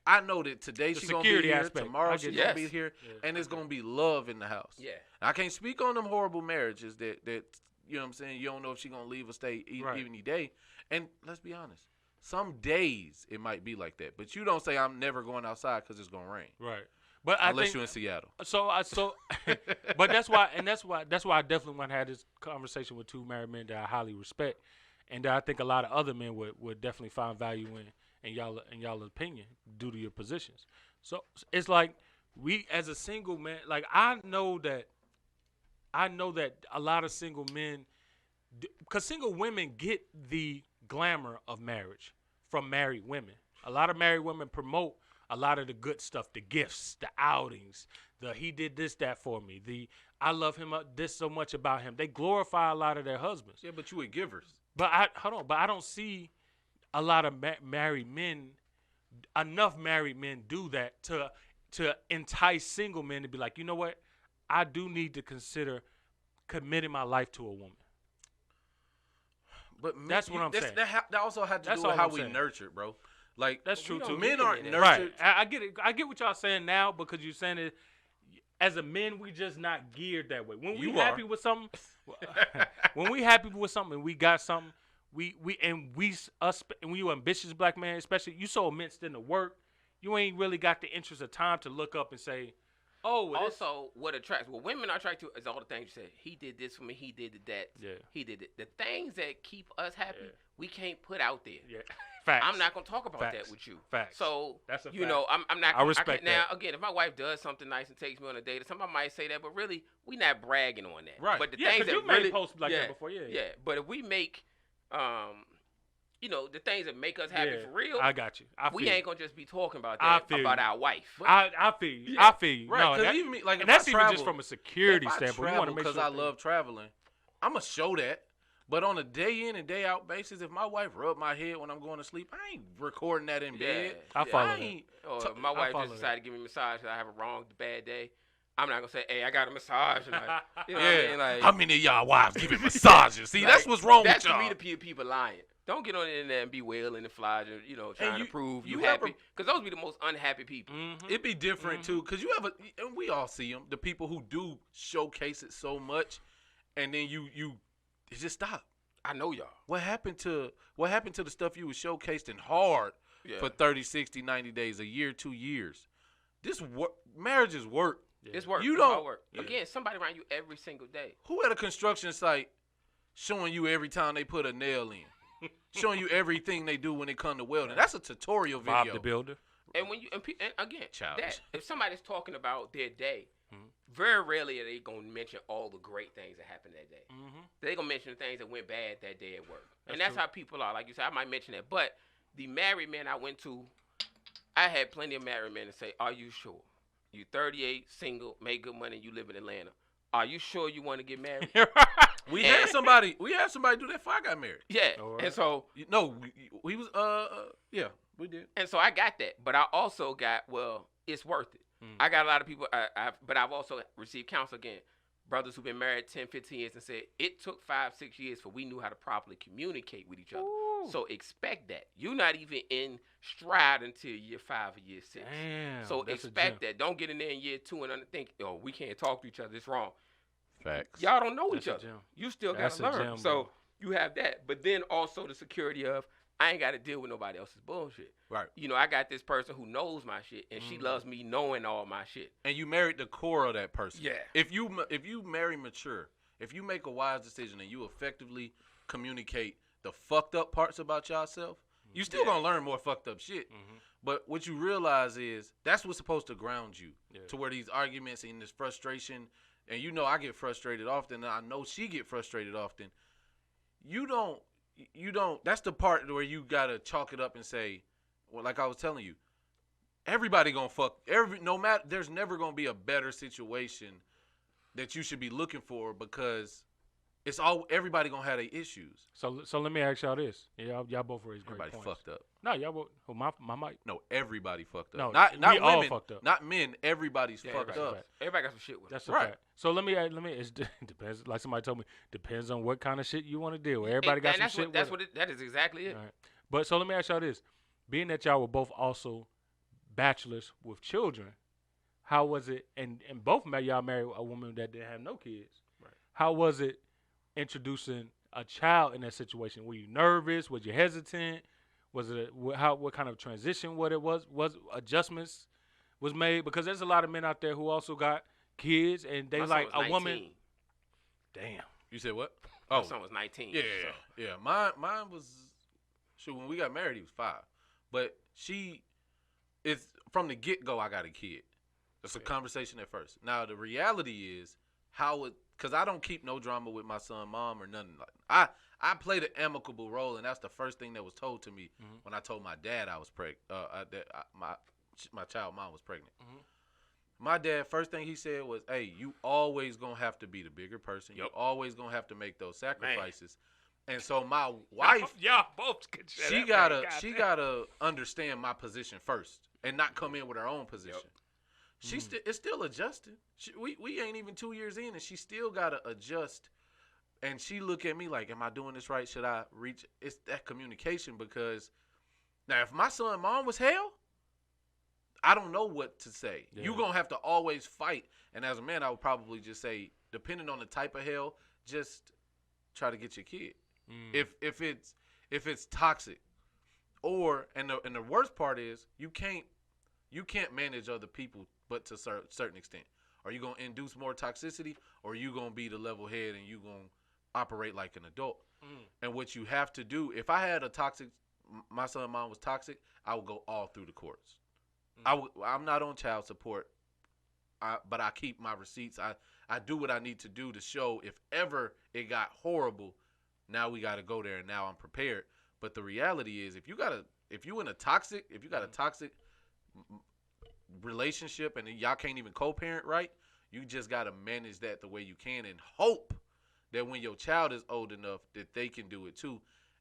I know that today The she's gonna be security here, aspect. tomorrow I she's get gonna that. be here, Yes. and it's gonna be love in the house. Yeah. I can't speak on them horrible marriages that you know what I'm saying. You don't know if she's gonna leave or stay Right. even any day. And let's be honest, some days it might be like that, but you don't say I'm never going outside because it's gonna rain right. But unless I you're in think Seattle. but that's why I definitely want to have this conversation with two married men that I highly respect, and that I think a lot of other men would definitely find value in y'all opinion due to your positions. So it's like we as a single man, like I know that a lot of single men, because single women get the glamour of marriage from married women. A lot of married women promote a lot of the good stuff, the gifts, the outings, the he did this, that for me, the I love him this so much about him. They glorify a lot of their husbands. Yeah, but you with givers. But I don't see a lot of married men, enough married men do that to entice single men to be like, you know what, I do need to consider committing my life to a woman. But That's what I'm saying. That also had to That's do with all how I'm we saying. nurtured, bro. Like That's true don't too. Men get aren't it. nurtured. Right. I get it. I get what y'all saying now because you're saying it. As a men, we just not geared that way. When we You happy are. with something, when we happy with something, we got something. We and when you ambitious black man, especially you so immersed in the work, you ain't really got the interest of time to look up and say, oh, well, Also, what women are attracted to is all the things you said. He did this for me. He did that. Yeah. He did it. The things that keep us happy, Yeah. we can't put out there. yeah, facts. I'm not gonna talk about Facts. that with you. Facts. So That's a you fact. know, I'm not. I respect now. that. Again, if my wife does something nice and takes me on a date, somebody might say that, but really, we not bragging on that. Right. But the Yeah, things 'cause that you made really posts like that yeah, before, yeah. Yeah. But if we make, the things that make us happy Yeah, for real, I got you. I we feel ain't gonna just be talking about I that feel about you. our wife. I feel you. Yeah. I feel you. Right, No, 'cause that, even me, like, and if that's I even travel, just from a security if I standpoint. You want to make because sure I love traveling, I'm going to show that. But on a day in and day out basis, if my wife rub my head when I'm going to sleep, I ain't recording that in bed. I follow I that. ain't. Or t- if my I wife follow just that. decided to give me a massage because I have a wrong, bad day, I'm not gonna say, "Hey, I got a massage tonight." You know what I mean? Like, How many of y'all wives giving massages? See, that's what's wrong that's with y'all. to me the people lying. Don't get on the internet and be wailing and flying, trying to prove you ever- happy. Because those be the most unhappy people. It'd be different too, because you have and we all see them, the people who do showcase it so much, and then you it just stop. I know y'all. What happened to the stuff you was showcasing hard for 30, 60, 90 days, a year, 2 years? Marriage is work. Yeah. It's work. You It's don't- hard work. yeah. Again, somebody around you every single day. Who at a construction site showing you every time they put a nail in? Showing you everything they do when it come to welding. That's a tutorial video. Bob the Builder. And when you and again, Childish. if somebody's talking about their day, very rarely are they gonna mention all the great things that happened that day. They're gonna mention the things that went bad that day at work, and that's true. how people are. Like you said, I might mention that, but the married men I went to, I had plenty of married men to say, "Are you sure? You 38, single, make good money, you live in Atlanta. Are you sure you want to get married?" We had somebody do that before I got married. Yeah, All right. and so No, we was yeah, we did. And so I got that, but I also got, it's worth it. I got a lot of people, but I've also received counsel again, brothers who've been married 10, 15 years and said, it took 5, 6 years for we knew how to properly communicate with each other. Ooh. So expect that. You're not even in stride until year 5 or year 6. Damn. So that's a expect gem. that. Don't get in there in year 2 and think, we can't talk to each other. It's wrong. Facts. Y'all don't know That's each a other. gem. You still That's got to a learn. gem, So bro. you have that. But then also the security of, I ain't got to deal with nobody else's bullshit. Right. I got this person who knows my shit, and she loves me knowing all my shit. And you married the core of that person. Yeah. If you marry mature, if you make a wise decision and you effectively communicate the fucked up parts about yourself, you still gonna learn more fucked up shit. But what you realize is that's what's supposed to ground you to where these arguments and this frustration, and I get frustrated often, and I know she get frustrated often. You don't. That's the part where you gotta chalk it up and say, well, like I was telling you, everybody gonna fuck. No matter, there's never gonna be a better situation that you should be looking for because everybody gonna have their issues. So let me ask y'all this. Y'all both raised great Everybody points. fucked up. No, y'all both. Oh, my mic. No, everybody fucked up. No, not we women, all fucked up. not men. Everybody's fucked everybody up. fucked. Everybody got some shit with them. That's a Right. fact. So let me. It depends. Like somebody told me, depends on what kind of shit you want to deal with. Everybody got some shit. That is exactly it. All right. But so let me ask y'all this: being that y'all were both also bachelors with children, how was it? And both y'all married a woman that didn't have no kids. Right. How was it introducing a child in that situation? Were you nervous? Was you hesitant? Was it what kind of transition? What it was adjustments was made? Because there's a lot of men out there who also got kids and they My son like was a woman. 19. Damn. You said what? My son was 19. Yeah, so. yeah. Mine was when we got married, he was 5. But it's from the get go. I got a kid. It's a conversation at first. Now the reality is because I don't keep no drama with my son, mom, or nothing like. I played an amicable role, and that's the first thing that was told to me when I told my dad I was pregnant. My child mom was pregnant. My dad, first thing he said was, "Hey, you always gonna have to be the bigger person. You're always gonna have to make those sacrifices." And so my wife, y'all both could she gotta understand my position first and not come in with her own position. It's still adjusting. We ain't even 2 years in, and she still gotta adjust. And she look at me like, "Am I doing this right? Should I reach?" It's that communication, because now if my son mom was hell, I don't know what to say. Yeah. You're gonna have to always fight. And as a man, I would probably just say, depending on the type of hell, just try to get your kid. If it's toxic, and the worst part is you can't manage other people, but to a certain extent. Are you gonna induce more toxicity, or are you gonna be the level head and you gonna operate like an adult? And what you have to do, if I had my son and mom was toxic, I would go all through the courts. I'm not on child support, but I keep my receipts. I do what I need to do to show if ever it got horrible, now we got to go there, and now I'm prepared. But the reality is, if you got a toxic relationship and y'all can't even co-parent right, you just got to manage that the way you can and hope that when your child is old enough that they can do it too.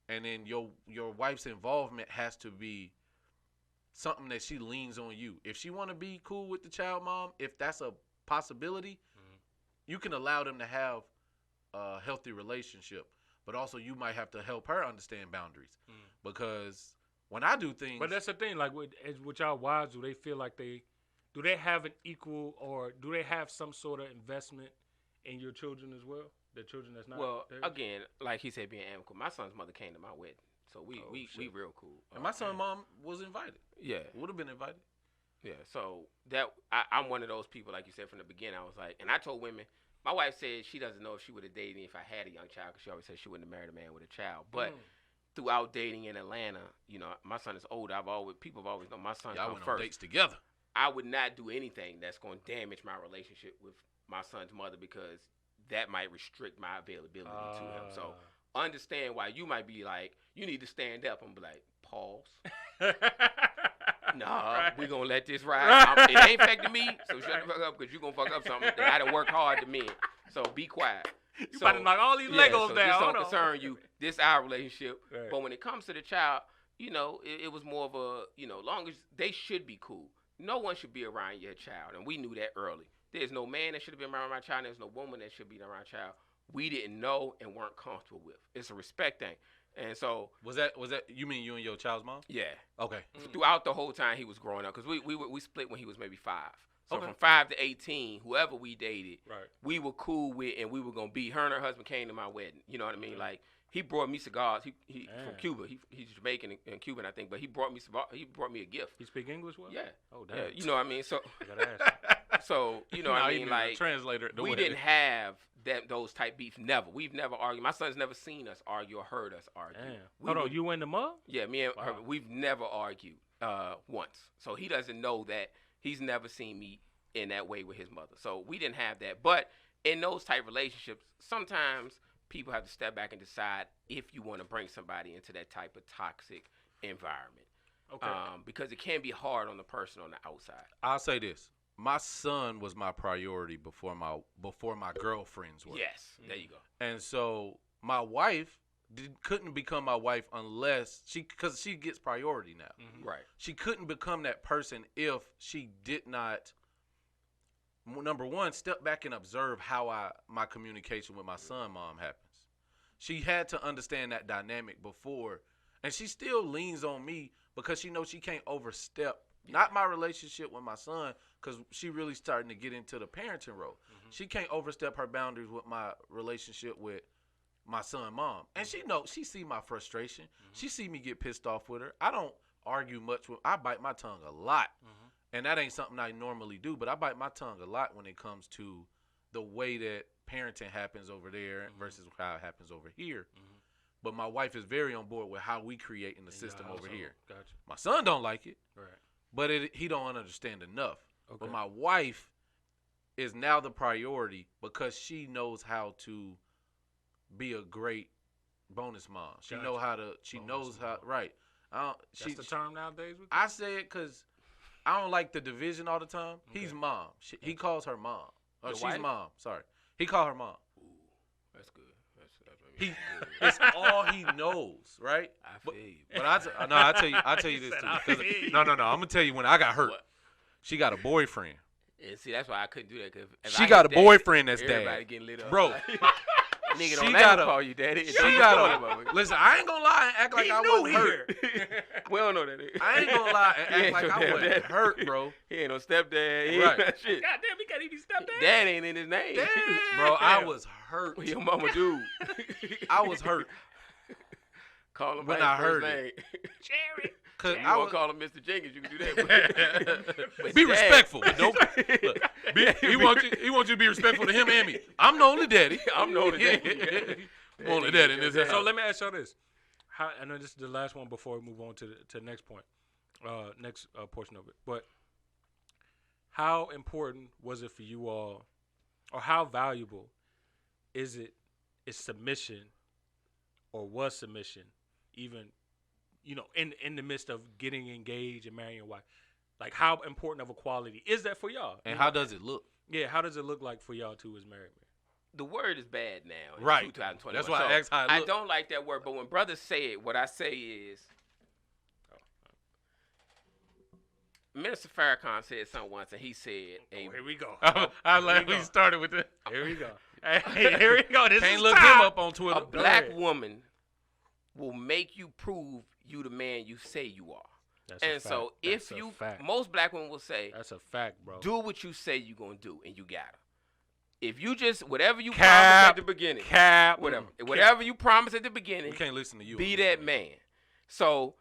And then your wife's involvement has to be something that she leans on you. If she want to be cool with the child mom, if that's a possibility, you can allow them to have a healthy relationship. but also you might have to help her understand boundaries because when I do things, But that's the thing. Like with y'all wives, do they feel like do they have an equal, or do they have some sort of investment in your children as well? The children that's not. Well, theirs? again, like he said, being amicable. My son's mother came to my wedding, so we real cool. and my son's mom was invited. Yeah, Would have been invited. yeah. So that I'm one of those people, like you said from the beginning. I was like, and I told women. My wife said she doesn't know if she would have dated me if I had a young child, because she always said she wouldn't have married a man with a child. But throughout dating in Atlanta, you know, my son is older. People have always known my son Y'all come went first. on dates together. I would not do anything that's going to damage my relationship with my son's mother, because that might restrict my availability to him. So understand why you might be like, you need to stand up and be like, pause. Nah, we going to let this ride. It ain't affecting me, so shut the fuck up, because you going to fuck up something that I done worked hard to mend. So be quiet. You about to knock all these Legos so down. This Hold don't on. concern you. This our relationship. Right. But when it comes to the child, you know, it was more of a, you know, long as they should be cool. No one should be around your child, and we knew that early. There's no man that should have been around my child. There's no woman that should be around my child. We didn't know and weren't comfortable with. It's a respect thing. And so Was that you mean you and your child's mom? yeah, Okay. throughout the whole time he was growing up, because we split when he was maybe 5. So Okay. from 5 to 18, whoever we dated, Right. we were cool with, and we were gonna be. Her and her husband came to my wedding. You know what I mean? Like, he brought me cigars. He from Cuba. He's Jamaican and Cuban, I think. But he brought me a gift. He speak English well? Yeah. Oh, damn. Yeah. You know what I mean? So I gotta ask you know what I mean? Like, translator. we didn't have those type beef. Never. We've never argued. My son's never seen us argue or heard us argue. Damn. We Hold on, would- you and the mom? Yeah, me and her, Wow. we've never argued once. So he doesn't know that. He's never seen me in that way with his mother. So we didn't have that. But in those type relationships, sometimes people have to step back and decide if you want to bring somebody into that type of toxic environment. Okay. Because it can be hard on the person on the outside. I'll say this: my son was my priority before my girlfriends were. Yes, there you go. And so my wife couldn't become my wife unless because she gets priority now. Right. She couldn't become that person if she did not. Number one, step back and observe how my communication with my son mom happens. She had to understand that dynamic before, and she still leans on me because she knows she can't overstep. Not my relationship with my son, because she really starting to get into the parenting role. She can't overstep her boundaries with my relationship with my son mom, and she see my frustration. She see me get pissed off with her. I don't argue much with. I bite my tongue a lot. And that ain't something I normally do, but I bite my tongue a lot when it comes to the way that parenting happens over there versus how it happens over here. But my wife is very on board with how we create in the system over here. Gotcha. My son don't like it, Right. but he don't understand enough. Okay. But my wife is now the priority because she knows how to be a great bonus mom. She Gotcha. know how to. She Bonus knows how. mom. Right. That's the term nowadays with I say it because I don't like the division all the time. Okay. He's mom. He calls her mom. Or Your she's wife? mom. Sorry. He called her mom. Ooh, that's good. That's He, good. it's all he knows, right? I But, feel you. but I tell you this said, too. "I 'Cause- feel you." No. I'm gonna tell you when I got hurt. What? She got a boyfriend. And see, that's why I couldn't do that. Cause if She I got hit a boyfriend that's everybody dad. getting lit up. Bro. Nigga She don't got never a- call you daddy. She got a. Listen, I ain't gonna lie and act like He I knew wasn't he hurt. We don't know that. I ain't gonna lie and He act ain't like your I damn wasn't daddy. hurt, bro. He ain't no stepdad. He Right. ain't that shit. God damn, he can't even step that. Dad ain't in his name. Bro, I was hurt. What your mama do? I was hurt. Call him When by I his first heard name. Jerry. Cause You I want was to call him Mr. Jenkins, you can do that. But be Dad- respectful. But don't. Look, he wants you to be respectful to him and me. I'm the only daddy. I'm the only daddy. I'm only daddy in this house. So let me ask y'all this. I know this is the last one before we move on to the next point, next portion of it. But how important was it for you all, or how valuable is submission, or was submission, even, in the midst of getting engaged and marrying your wife? Like, how important of a quality is that for y'all? And how does it look? Yeah, how does it look like for y'all two as married men? The word is bad now. In Right. 2021. That's why I So asked how it I look. don't like that word, but when brothers say it, what I say is, Minister Farrakhan said something once, and he said, Here we go. I Here laughed we when go. he started with that. Here we go. Hey, here we go. This Can't is look Ty. him up on Twitter. A black woman will make you prove you the man you say you are. That's a And fact. so That's if a you, fact. most black women will say, That's a fact, bro. do what you say you're going to do, and you got her. If you just, whatever you promise Cap. at the beginning, Cap. whatever you promise at the We beginning, can't listen to you. be that man. So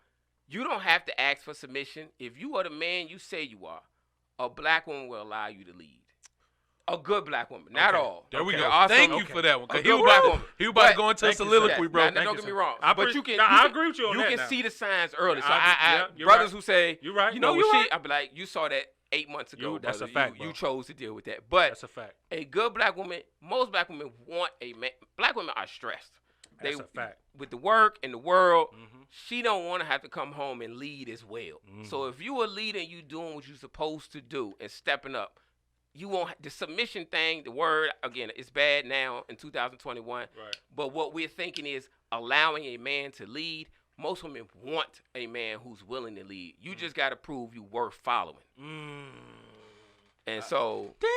you don't have to ask for submission. If you are the man you say you are, a black woman will allow you to lead. A good black woman, not Okay. all. There we There go. are Thank some- you for that one. 'Cause A he good was black about to- woman. he was about to But- go into a Thank you, soliloquy, sir. bro. Now, don't get me wrong. I But pre- you can. nah, you I can- agree with you on You that can now. see the signs early. So Yeah, you're brothers right. who say, You're right. you know, No, you're she, right. I'll be like, you saw that 8 months ago. That's brother. a fact, bro. You chose to deal with that. But That's a fact. a good black woman, most black women want a man. Black women are stressed. That's a fact. With the work and the world, Mhm. she don't want to have to come home and lead as well. So if you a leader and you doing what you supposed to do and stepping up, you won't. The submission thing, the word again, it's bad now in 2021. Right. But what we're thinking is allowing a man to lead. Most women want a man who's willing to lead. You just got to prove you worth following. And so Ding.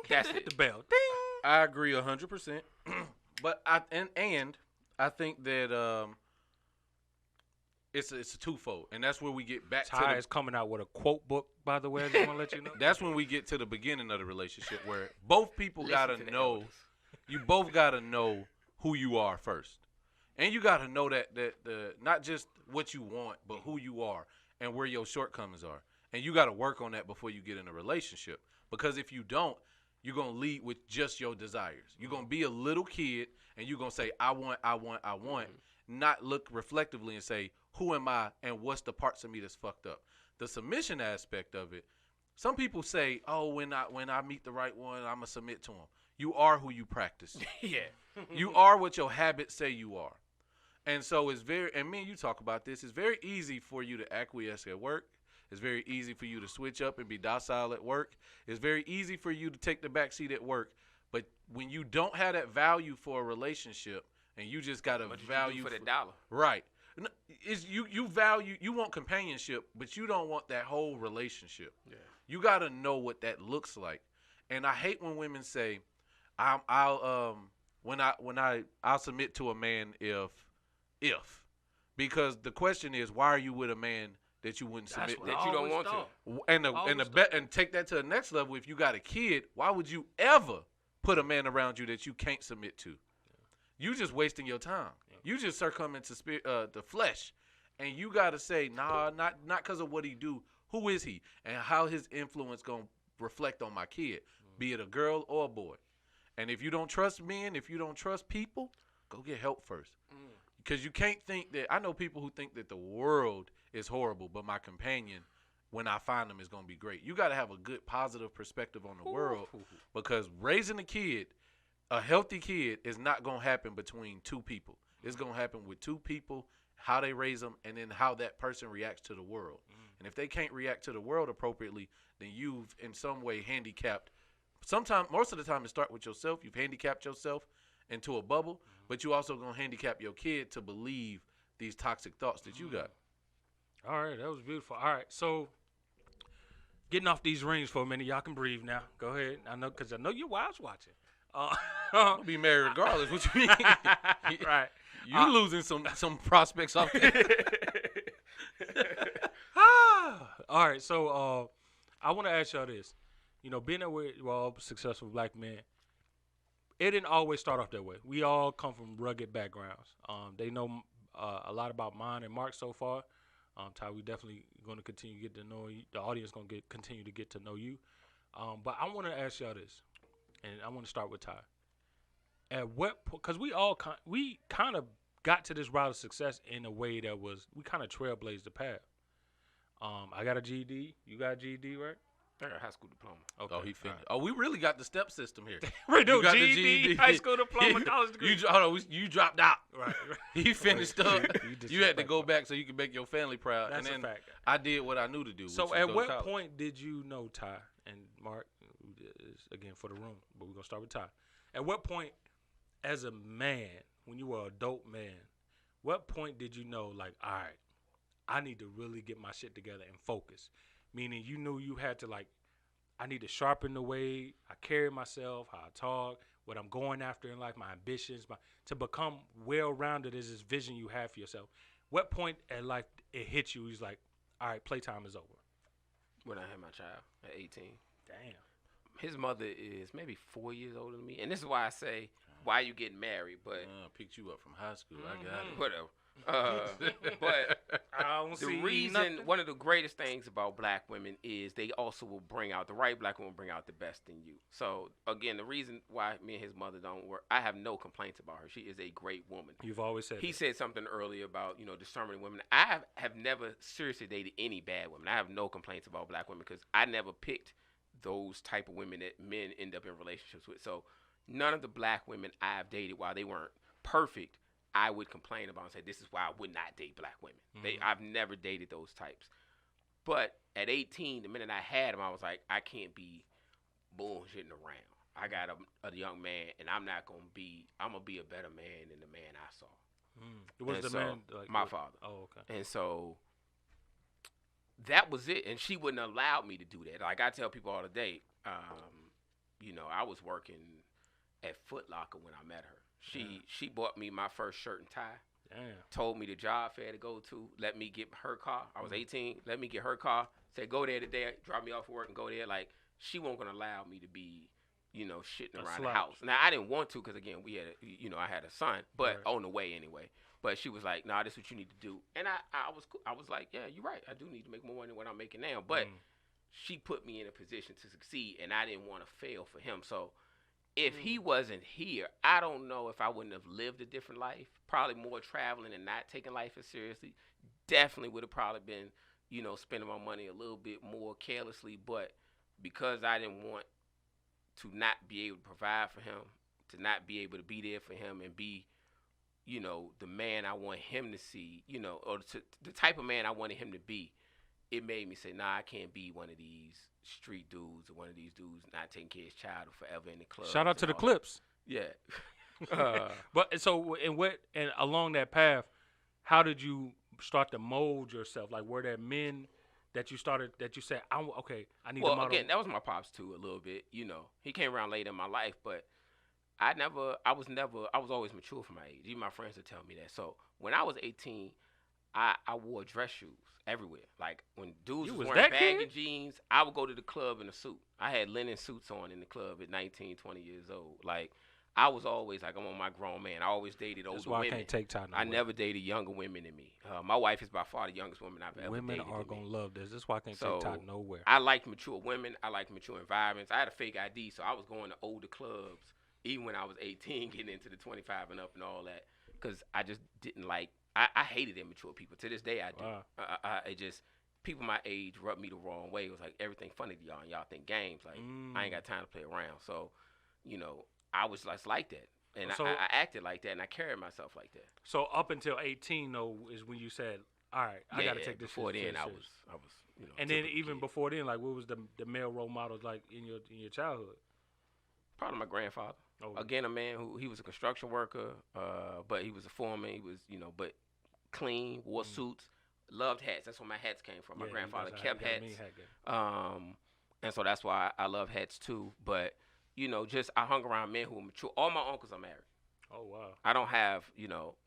That's hit it. the bell. Ding. I agree 100%. But I think that it's a twofold, and that's where we get back to Ty the is coming out with a quote book, by the way. I just want to let you know. That's when we get to the beginning of the relationship where both people Listen gotta to the know. elders. You both gotta know who you are first, and you gotta know that the not just what you want, but who you are and where your shortcomings are, and you gotta work on that before you get in a relationship. Because if you don't, you're gonna lead with just your desires. You're gonna be a little kid, and you're gonna say, "I want," not look reflectively and say, "Who am I, and what's the parts of me that's fucked up?" The submission aspect of it. Some people say, "Oh, when I meet the right one, I'ma submit to him." You are who you practice. Yeah. You are what your habits say you are. And so it's very, and me and you talk about this, it's very easy for you to acquiesce at work. It's very easy for you to switch up and be docile at work. It's very easy for you to take the back seat at work. But when you don't have that value for a relationship and you just got a What you value do for the dollar? right. Is you value, you want companionship, but you don't want that whole relationship. Yeah. You got to know what that looks like. And I hate when women say, I'll submit to a man if because the question is, why are you with a man that you wouldn't That's submit what to? That I you don't always want to. thought. And take that to the next level. If you got a kid, why would you ever put a man around you that you can't submit to? You just wasting your time. You just succumb to the flesh, and you gotta say, nah, not because of what he do. Who is he, and how his influence gonna reflect on my kid, be it a girl or a boy? And if you don't trust men, if you don't trust people, go get help first. Because you can't think that, I know people who think that the world is horrible, but my companion, when I find them, is going to be great. You got to have a good, positive perspective on the world, because raising a kid, a healthy kid, is not going to happen between two people. It's going to happen with two people, how they raise them, and then how that person reacts to the world. And if they can't react to the world appropriately, then you've in some way handicapped. Sometimes, most of the time, it starts with yourself. You've handicapped yourself into a bubble, but you also going to handicap your kid to believe these toxic thoughts that you got. All right, that was beautiful. All right, so getting off these rings for a minute, y'all can breathe now. Go ahead. I know, because I know your wife's watching. I'll be married regardless. What you mean? Right. You losing some prospects off there. All right, so I want to ask y'all this. You know, being that we're all successful black men, it didn't always start off that way. We all come from rugged backgrounds. They know a lot about mine and Mark so far. Ty, we definitely going to continue to get to know you. The audience going to continue to get to know you. But I want to ask y'all this, and I want to start with Ty. At what point, because we kind of got to this route of success in a way that was, we kind of trailblazed the path. I got a GED. You got a GED, right? I got a high school diploma. Okay. Oh, he finished. Oh, we really got the step system here. We do. You got the GED, GED. high school diploma, college degree. You dropped out. Right. He finished up. You You had to go back so you could make your family proud. That's and a then fact. I did what I knew to do. So which was at go to what college. point did you know, Ty and Mark, is again for the room, but we're going to start with Ty. At what point as a man, when you were an adult man, what point did you know, like, all right, I need to really get my shit together and focus? Meaning you knew you had to, like, I need to sharpen the way I carry myself, how I talk. what I'm going after in life, my ambitions, to become well-rounded as this vision you have for yourself. What point at life it hits you? He's like, all right, playtime is over. When I had my child at 18. Damn. His mother is maybe 4 years older than me, and this is why I say, why you getting married? But picked you up from high school. I got it. whatever. But I don't the see reason, nothing. one of the greatest things about black women is they also will bring out, the right black woman bring out the best in you. So again, the reason why me and his mother don't work, I have no complaints about her. She is a great woman. You've always said He that. said something earlier about, discerning women. I have never seriously dated any bad women. I have no complaints about black women because I never picked those type of women that men end up in relationships with. So none of the black women I've dated, while they weren't perfect, I would complain about and say, this is why I would not date black women. I've never dated those types. But at 18, the minute I had them, I was like, I can't be bullshitting around. I got a young man, and I'm going to be a better man than the man I saw. Was the man like my father? Oh, okay. And so that was it. And she wouldn't allow me to do that. Like I tell people all the day, I was working at Foot Locker when I met her. She bought me my first shirt and tie. Damn. Told me the job fair to go to. Let me get her car. I was 18. Let me get her car. Said go there today. Drop me off for work and go there. Like she wasn't gonna allow me to be, shitting around the house. Now I didn't want to because again we had, I had a son, but on the way anyway. But she was like, nah, this is what you need to do. And I was like, yeah, you're right. I do need to make more money than what I'm making now. But she put me in a position to succeed, and I didn't want to fail for him. So if he wasn't here, I don't know if I wouldn't have lived a different life. Probably more traveling and not taking life as seriously. Definitely would have probably been, spending my money a little bit more carelessly. But because I didn't want to not be able to provide for him, to not be able to be there for him and be, the man I want him to see, or the type of man I wanted him to be, it made me say, nah, I can't be one of these street dudes or one of these dudes not taking care of his child or forever in the club. Shout out to the Clips. Yeah. But so and along that path, how did you start to mold yourself? Like were there men that you said, I need to model? Again, that was my pops too a little bit. He came around late in my life, but I was always mature for my age. Even my friends would tell me that. So when I was 18, I wore dress shoes everywhere. Like when dudes was wearing baggy jeans, I would go to the club in a suit. I had linen suits on in the club at 19, 20 years old. Like I was always like, I'm on my grown man. I always dated older women. I can't take time. I never dated younger women than me. My wife is by far the youngest woman I've ever dated. Women are gonna love this. This is why I can't take time nowhere. I like mature women. I like mature environments. I had a fake ID, so I was going to older clubs even when I was 18, getting into the 25 and up and all that, because I just didn't like. I hated immature people. To this day, I do. Wow. It just people my age rubbed me the wrong way. It was like everything funny to y'all, and y'all think games. Like I ain't got time to play around. So, I was like that, and I acted like that, and I carried myself like that. So up until 18, though, is when you said, "All right, I got to take this." Before shit then, I was. And then even before then, like, what was the male role models like in your childhood? Probably my grandfather. Oh. Again, a man he was a construction worker, but he was a foreman. He was, but clean, wore suits, loved hats. That's where my hats came from. My grandfather kept hats. And so that's why I love hats too. But, just I hung around men who were mature. All my uncles are married. Oh, wow. I don't have,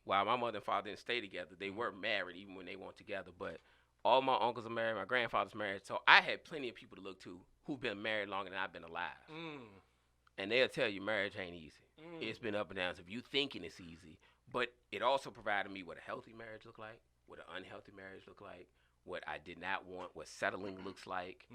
while my mother and father didn't stay together, they were married even when they weren't together. But all my uncles are married. My grandfather's married. So I had plenty of people to look to who've been married longer than I've been alive. And they'll tell you marriage ain't easy. It's been up and down. So if you thinking it's easy, but it also provided me what a healthy marriage looked like, what an unhealthy marriage looked like, what I did not want, what settling looks like,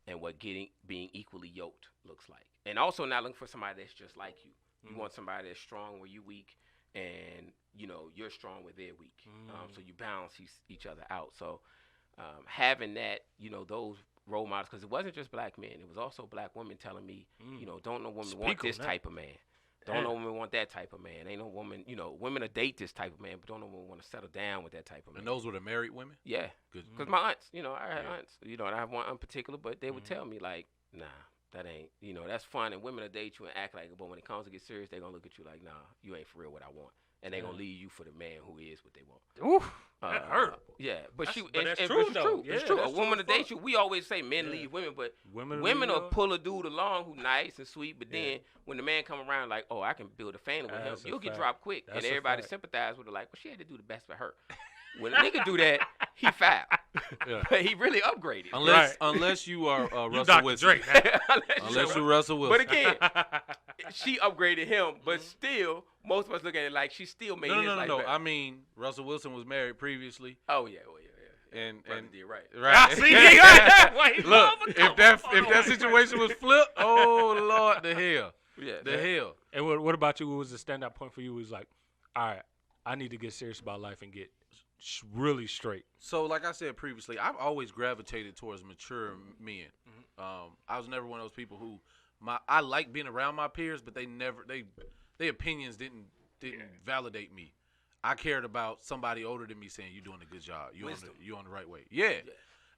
and what being equally yoked looks like. And also not looking for somebody that's just like you. You want somebody that's strong where you weak, and you're strong where they're weak. So you balance each other out. So having that, those role models, because it wasn't just black men, it was also black women telling me, don't no woman want this type of man. Don't no woman want that type of man. Ain't no woman, women will date this type of man, but don't no woman want to settle down with that type of man. And those were the married women? Yeah. Because my aunts, I had aunts, and I have one in particular, but they would tell me like, nah, that ain't, that's fun, and women will date you and act like it, but when it comes to get serious, they're going to look at you like, nah, you ain't for real what I want. And they're going to leave you for the man who is what they want. Oof, that hurt. Yeah, but That's it's true, true. though. It's Yeah, true. A that's true woman as to date fuck. you. We always say men leave women, but Women women will leave, pull a dude along who nice and sweet, but Yeah. then when the man come around like, oh, I can build a family with him, That's a you'll get fact. dropped quick, That's and a everybody fact. sympathize with her like, well, she had to do the best for her. When a nigga do that, he foul. Yeah. But he really upgraded. Unless you are You Russell Dr. Wilson. Drake. Now. Unless you Russell Wilson. But again, she upgraded him, but still, most of us look at it like she still made his life No. better. I mean, Russell Wilson was married previously, Oh yeah. and Brother did right. right. See, he got why he Look, overcome. if that situation was flipped, oh Lord, the hell, Yeah. the hell. And what about you? What was the standout point for you? Was like, all right, I need to get serious about life and get really straight. So, like I said previously, I've always gravitated towards mature men. I was never one of those people who I like being around my peers, but their opinions didn't validate me. I cared about somebody older than me saying you're doing a good job, you're on the right way. Yeah.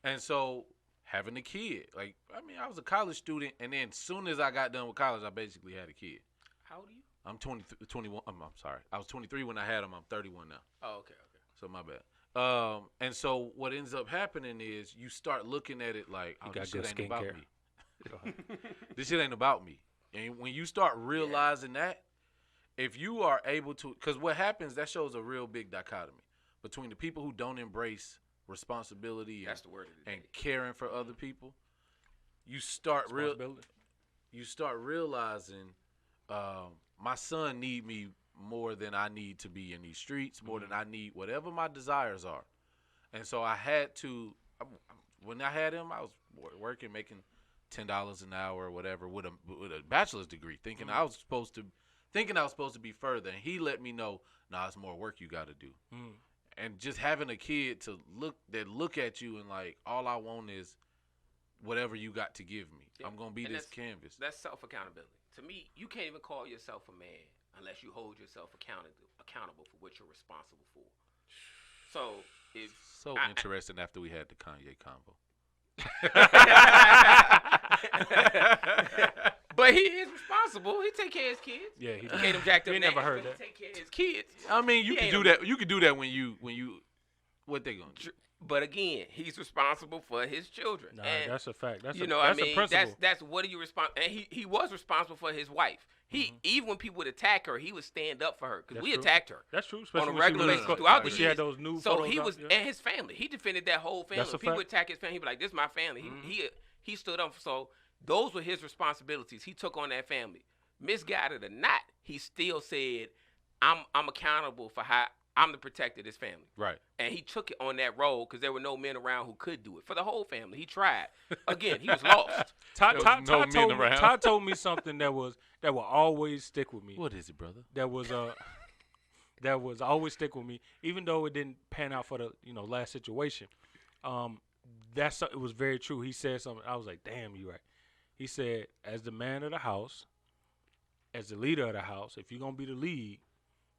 And so having a kid, like I was a college student, and then as soon as I got done with college, I basically had a kid. How old are you? I'm 21. I'm sorry. I was 23 when I had him. I'm 31 now. Oh, okay. So my bad. And so what ends up happening is you start looking at it like, oh, got this shit good ain't about skincare. me. This shit ain't about me. And when you start realizing that, if you are able to, because what happens, that shows a real big dichotomy between the people who don't embrace responsibility That's the word of the and day. caring for other people. You start realizing my son need me more than I need to be in these streets, more than I need whatever my desires are. And so I had to, when I had him, I was working, making $10 an hour or whatever with a bachelor's degree, thinking I was supposed to be further. And he let me know, nah, it's more work you got to do. And just having a kid to look at you and like, all I want is whatever you got to give me. Yeah. I'm going to be And this canvas. That's self-accountability. To me, you can't even call yourself a man unless you hold yourself accountable for what you're responsible for. So if Interesting after we had the Kanye combo. But he is responsible. He take care of his kids. Yeah, he Get him jacked up. We never names, heard but that. He take care of his kids. I mean, you He can ain't do a- that. You can do that when you what they gonna do? But again, he's responsible for his children. Nah, and that's a fact. That's you a, know, that's I mean, a principle. that's what are you responsible? And he was responsible for his wife. He even when people would attack her, he would stand up for her because That's we true. attacked her. That's true. On Especially a when she regular was basis cut- throughout when the she years. had those new So photos he out, was yeah. and his family. He defended that whole family. That's a When people fact. attack his family, he'd be like, "This is my family." He stood up. So those were his responsibilities. He took on that family. Misguided or not, he still said, "I'm accountable for how I'm the protector of this family." Right. And he took it on that role because there were no men around who could do it for the whole family. He tried. Again, he was lost. Todd There was no men around. Todd told me something that will always stick with me. What is it, brother? That was always stick with me, even though it didn't pan out for the last situation. It was very true. He said something. I was like, damn, you right. He said, as the man of the house, as the leader of the house, if you're gonna be the lead,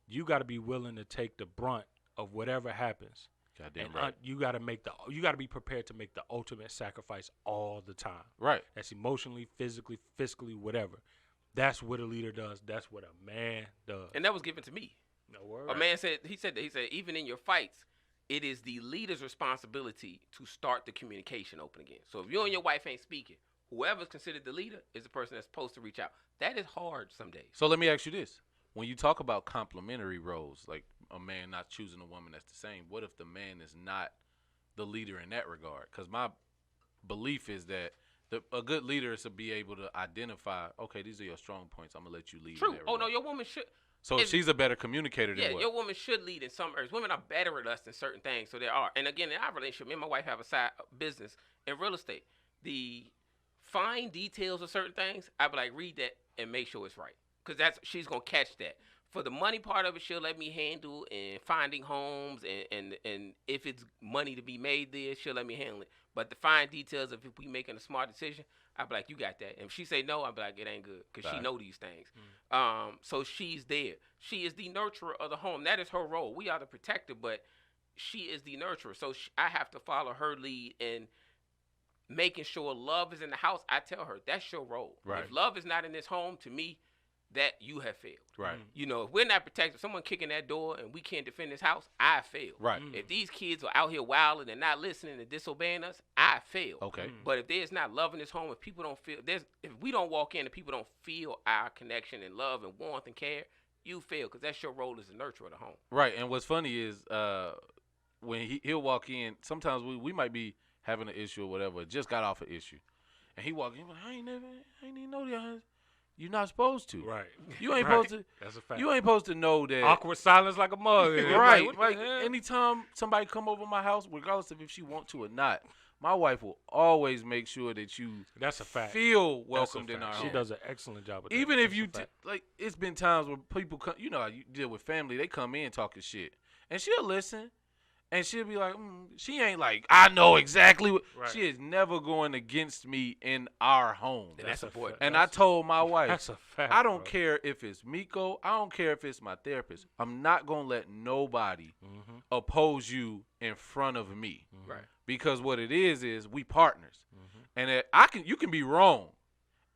you got to be willing to take the brunt of whatever happens. Goddamn And right. you got to be prepared to make the ultimate sacrifice all the time. Right. That's emotionally, physically, fiscally, whatever. That's what a leader does. That's what a man does. And that was given to me. No word. A man said, he said, even in your fights, it is the leader's responsibility to start the communication open again. So if you and your wife ain't speaking, whoever's considered the leader is the person that's supposed to reach out. That is hard some days. So let me ask you this. When you talk about complementary roles, like a man not choosing a woman that's the same, what if the man is not the leader in that regard? Because my belief is that a good leader is to be able to identify, okay, these are your strong points. I'm going to let you lead. True. In that Oh, no, regard. your woman should. So she's a better communicator than Yeah, what? your woman should lead in some areas. Women are better at us in certain things, so there are. And again, in our relationship, me and my wife have a side business in real estate. The fine details of certain things, I be like, read that and make sure it's right, because she's gonna catch that. For the money part of it, she'll let me handle and finding homes and if it's money to be made there, she'll let me handle it. But the fine details of if we making a smart decision, I be like, you got that. And if she say no, I be like, it ain't good, because she know these things. So she's there. She is the nurturer of the home. That is her role. We are the protector, but she is the nurturer. So I have to follow her lead in making sure love is in the house. I tell her that's your role. Right. If love is not in this home, to me, that you have failed. Right. You know, if we're not protected, if someone kicking that door and we can't defend this house, I failed. Right. If these kids are out here wilding and not listening and disobeying us, I failed. Okay. But if there's not love in this home, if people don't feel, if we don't walk in and people don't feel our connection and love and warmth and care, you fail, because that's your role as the nurturer of the home. Right. And what's funny is when he'll walk in, sometimes we might be having an issue or whatever, just got off an issue, and he walk in, like, I ain't even know that. You're not supposed to. Right. You ain't Right. supposed to. That's a fact. You ain't supposed to know that. Awkward silence like a mug. Right. What the Like hell? anytime somebody come over my house, regardless of if she want to or not, my wife will always make sure that you That's a fact. feel That's a welcomed in fact. our She home. does an excellent job of that. Even if That's you a fact. like, it's been times where people come. You know, how you deal with family. They come in talking shit, and she'll listen, and she'll be like, she ain't like, I know exactly what. Right. She is never going against me in our home. And that's a important. fact. And I told my wife, That's a fact. I don't bro. care if it's Miko. I don't care if it's my therapist. I'm not gonna let nobody Mhm. oppose you in front of me. Right. Because what it is we partners, Mhm. and you can be wrong,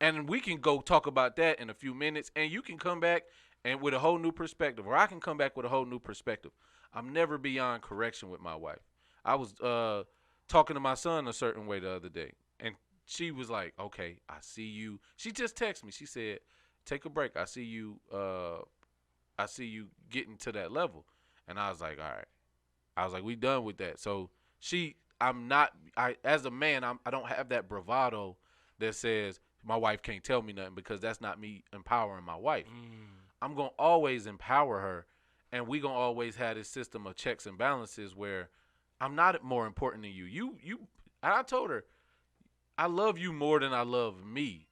and we can go talk about that in a few minutes, and you can come back and with a whole new perspective, or I can come back with a whole new perspective. I'm never beyond correction with my wife. I was talking to my son a certain way the other day, and she was like, "Okay, I see you." She just texted me. She said, "Take a break. I see you. I see you getting to that level." And I was like, "All right." I was like, "We done with that." So I'm not. As a man, I don't have that bravado that says my wife can't tell me nothing, because that's not me empowering my wife. I'm gonna always empower her, and we gonna always have this system of checks and balances where I'm not more important than you. You. And I told her, I love you more than I love me.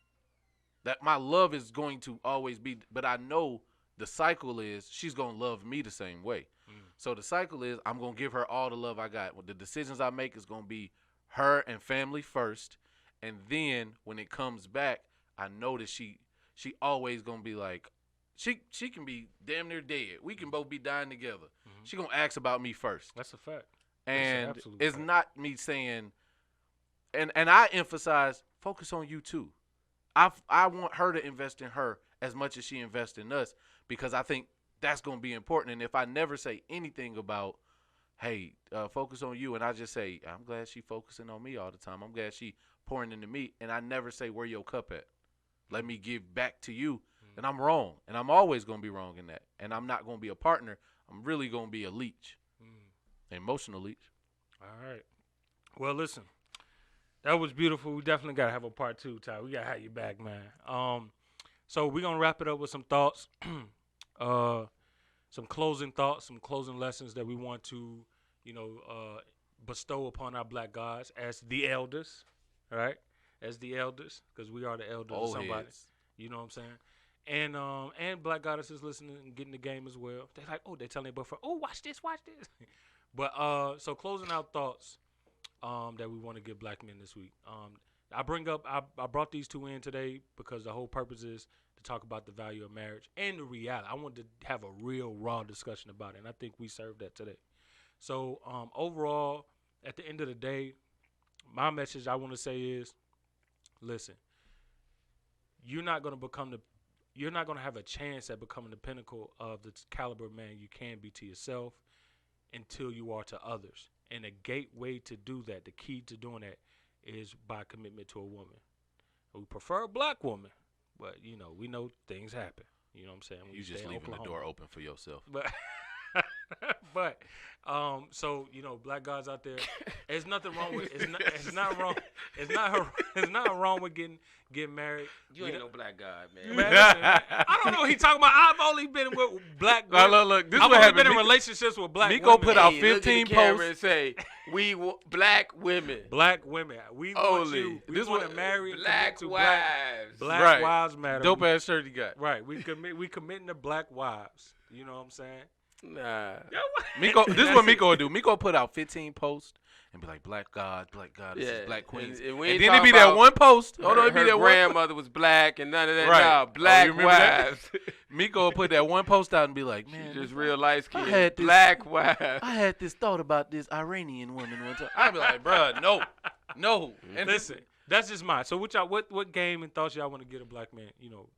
That my love is going to always be, but I know the cycle is she's gonna love me the same way. So the cycle is I'm gonna give her all the love I got. The decisions I make is gonna be her and family first, and then when it comes back, I know that she always gonna be like, she can be damn near dead. We can both be dying together. She gonna ask about me first. That's a fact. And absolute it's fact. not me saying, and I emphasize, focus on you too. I want her to invest in her as much as she invests in us, because I think that's going to be important. And if I never say anything about, hey, focus on you, and I just say, I'm glad she focusing on me all the time. I'm glad she pouring into me, and I never say, where your cup at? Let me give back to you. And I'm wrong, and I'm always going to be wrong in that. And I'm not going to be a partner. I'm really going to be a leech, emotional leech. All right. Well, listen, that was beautiful. We definitely got to have a part 2, Ty. We got to have you back, man. So we're going to wrap it up with some thoughts, some closing thoughts, some closing lessons that we want to, bestow upon our black guys as the elders, right? As the elders, because we are the elders of somebody. Heads. You know what I'm saying? And black goddesses listening and getting the game as well. They're like, they're telling their boyfriend, watch this. But so closing out thoughts that we want to give black men this week. I brought these 2 in today because the whole purpose is to talk about the value of marriage and the reality. I wanted to have a real raw discussion about it, and I think we served that today. So overall, at the end of the day, my message I want to say is, listen, you're not going to have a chance at becoming the pinnacle of the caliber of man you can be to yourself until you are to others. And a gateway to do that, the key to doing that, is by commitment to a woman. We prefer a black woman, but we know things happen. You know what I'm saying? When You just stay in leaving the Oklahoma. door open for yourself. So black guys out there, there's nothing wrong with it's not wrong. It's not wrong with getting married. You ain't no black guy, man. Man, listen, I don't know what he talking about. I've only been with black women. Look. This is I've what only happened. been in relationships with black Miko women. put out Hey, look at the 15 camera posts. and say, black women. Black women. We want Only. you. We This want what- to marry and Black commit to wives. black Right. wives matter. Dope ass shirt you got. Right. We committing to black wives. You know what I'm saying? Nah. Miko, this is what Miko would do. Miko put out 15 posts and be like, black goddesses, Yeah. black queens. And And, we ain't then it'd talking be that about one post. Her, Hold on, it'd be her that one. grandmother was black and none of that. Right. Nah, Oh, black you remember that? wives. Miko would put that one post out and be like, She man, just real light I skin. had this- Black wives. I had this thought about this Iranian woman one time. I'd be like, bruh, no. And Listen, That's just mine. So what game and thoughts y'all want to get a black man? You know,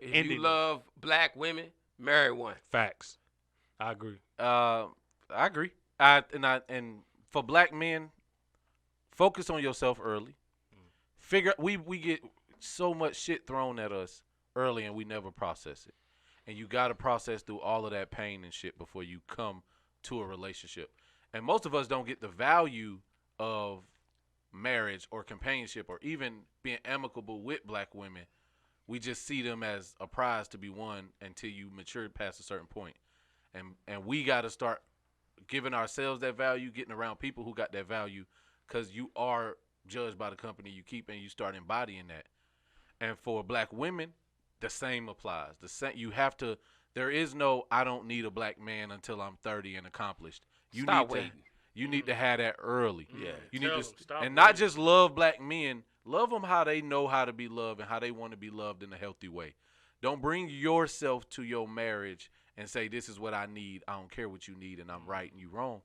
If ending you love black women, marry one. facts. I agree. I agree. And for black men, focus on yourself early. Figure we get so much shit thrown at us early and we never process it. And you got to process through all of that pain and shit before you come to a relationship. And most of us don't get the value of marriage or companionship or even being amicable with black women. We just see them as a prize to be won until you mature past a certain point. And we got to start giving ourselves that value, getting around people who got that value, because you are judged by the company you keep and you start embodying that. And for black women, the same applies. You have to. There is no I don't need a black man until I'm 30 and accomplished. Stop waiting. You need to have that early. Yeah. You Tell need them, to, stop and not waiting. just love black men. Love them how they know how to be loved and how they want to be loved in a healthy way. Don't bring yourself to your marriage and say this is what I need. I don't care what you need and I'm right and you wrong.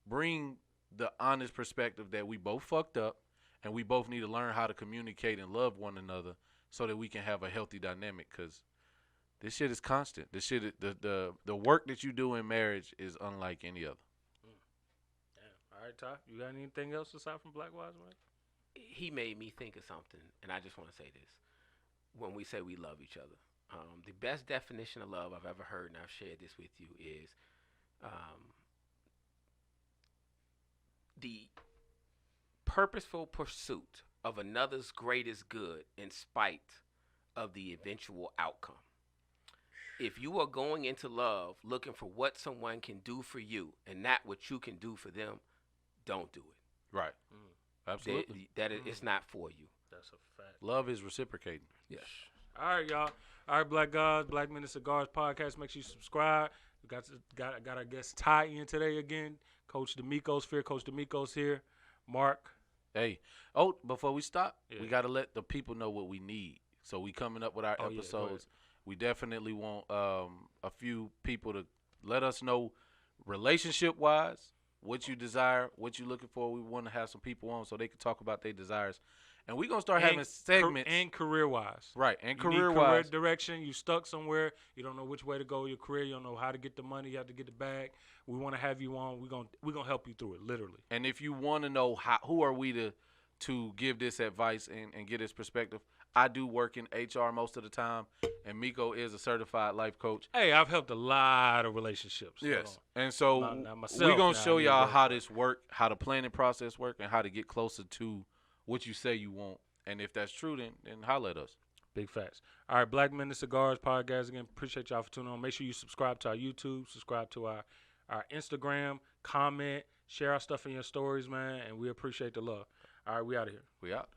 Bring the honest perspective that we both fucked up and we both need to learn how to communicate and love one another so that we can have a healthy dynamic, because this shit is constant. This shit, the work that you do in marriage is unlike any other. Damn. All right, Ty. You got anything else aside from Black Wise Man? He made me think of something, and I just want to say this. When we say we love each other, the best definition of love I've ever heard, and I've shared this with you, is the purposeful pursuit of another's greatest good in spite of the eventual outcome. If you are going into love looking for what someone can do for you and not what you can do for them, don't do it. Right. Absolutely. It's not for you. That's a fact. Love is reciprocating. Yes. All right, y'all. All right, Black Guys, Black Men and Cigars podcast. Make sure you subscribe. We got our guest Ty in today again. Coach Demecos, Coach Demecos here. Mark. Hey, before we stop, we got to let the people know what we need. So we coming up with our episodes. We definitely want a few people to let us know relationship-wise what you desire, what you're looking for. We want to have some people on so they can talk about their desires. And we're going to start having segments. And career-wise. Right, and you need career-wise. career direction. You stuck somewhere. You don't know which way to go your career. You don't know how to get the money. You have to get the bag. We want to have you on. We're gonna help you through it, literally. And if you want to know who are we to give this advice and get this perspective, I do work in HR most of the time, and Miko is a certified life coach. Hey, I've helped a lot of relationships. Yes. And so Not myself, we're going to now show I need y'all work. how this work, how the planning process work, and how to get closer to what you say you want. And if that's true, then holler at us. Big facts. All right, Black Men and Cigars podcast again. Appreciate y'all for tuning on. Make sure you subscribe to our YouTube, subscribe to our Instagram, comment, share our stuff in your stories, man, and we appreciate the love. All right, we out of here. We out.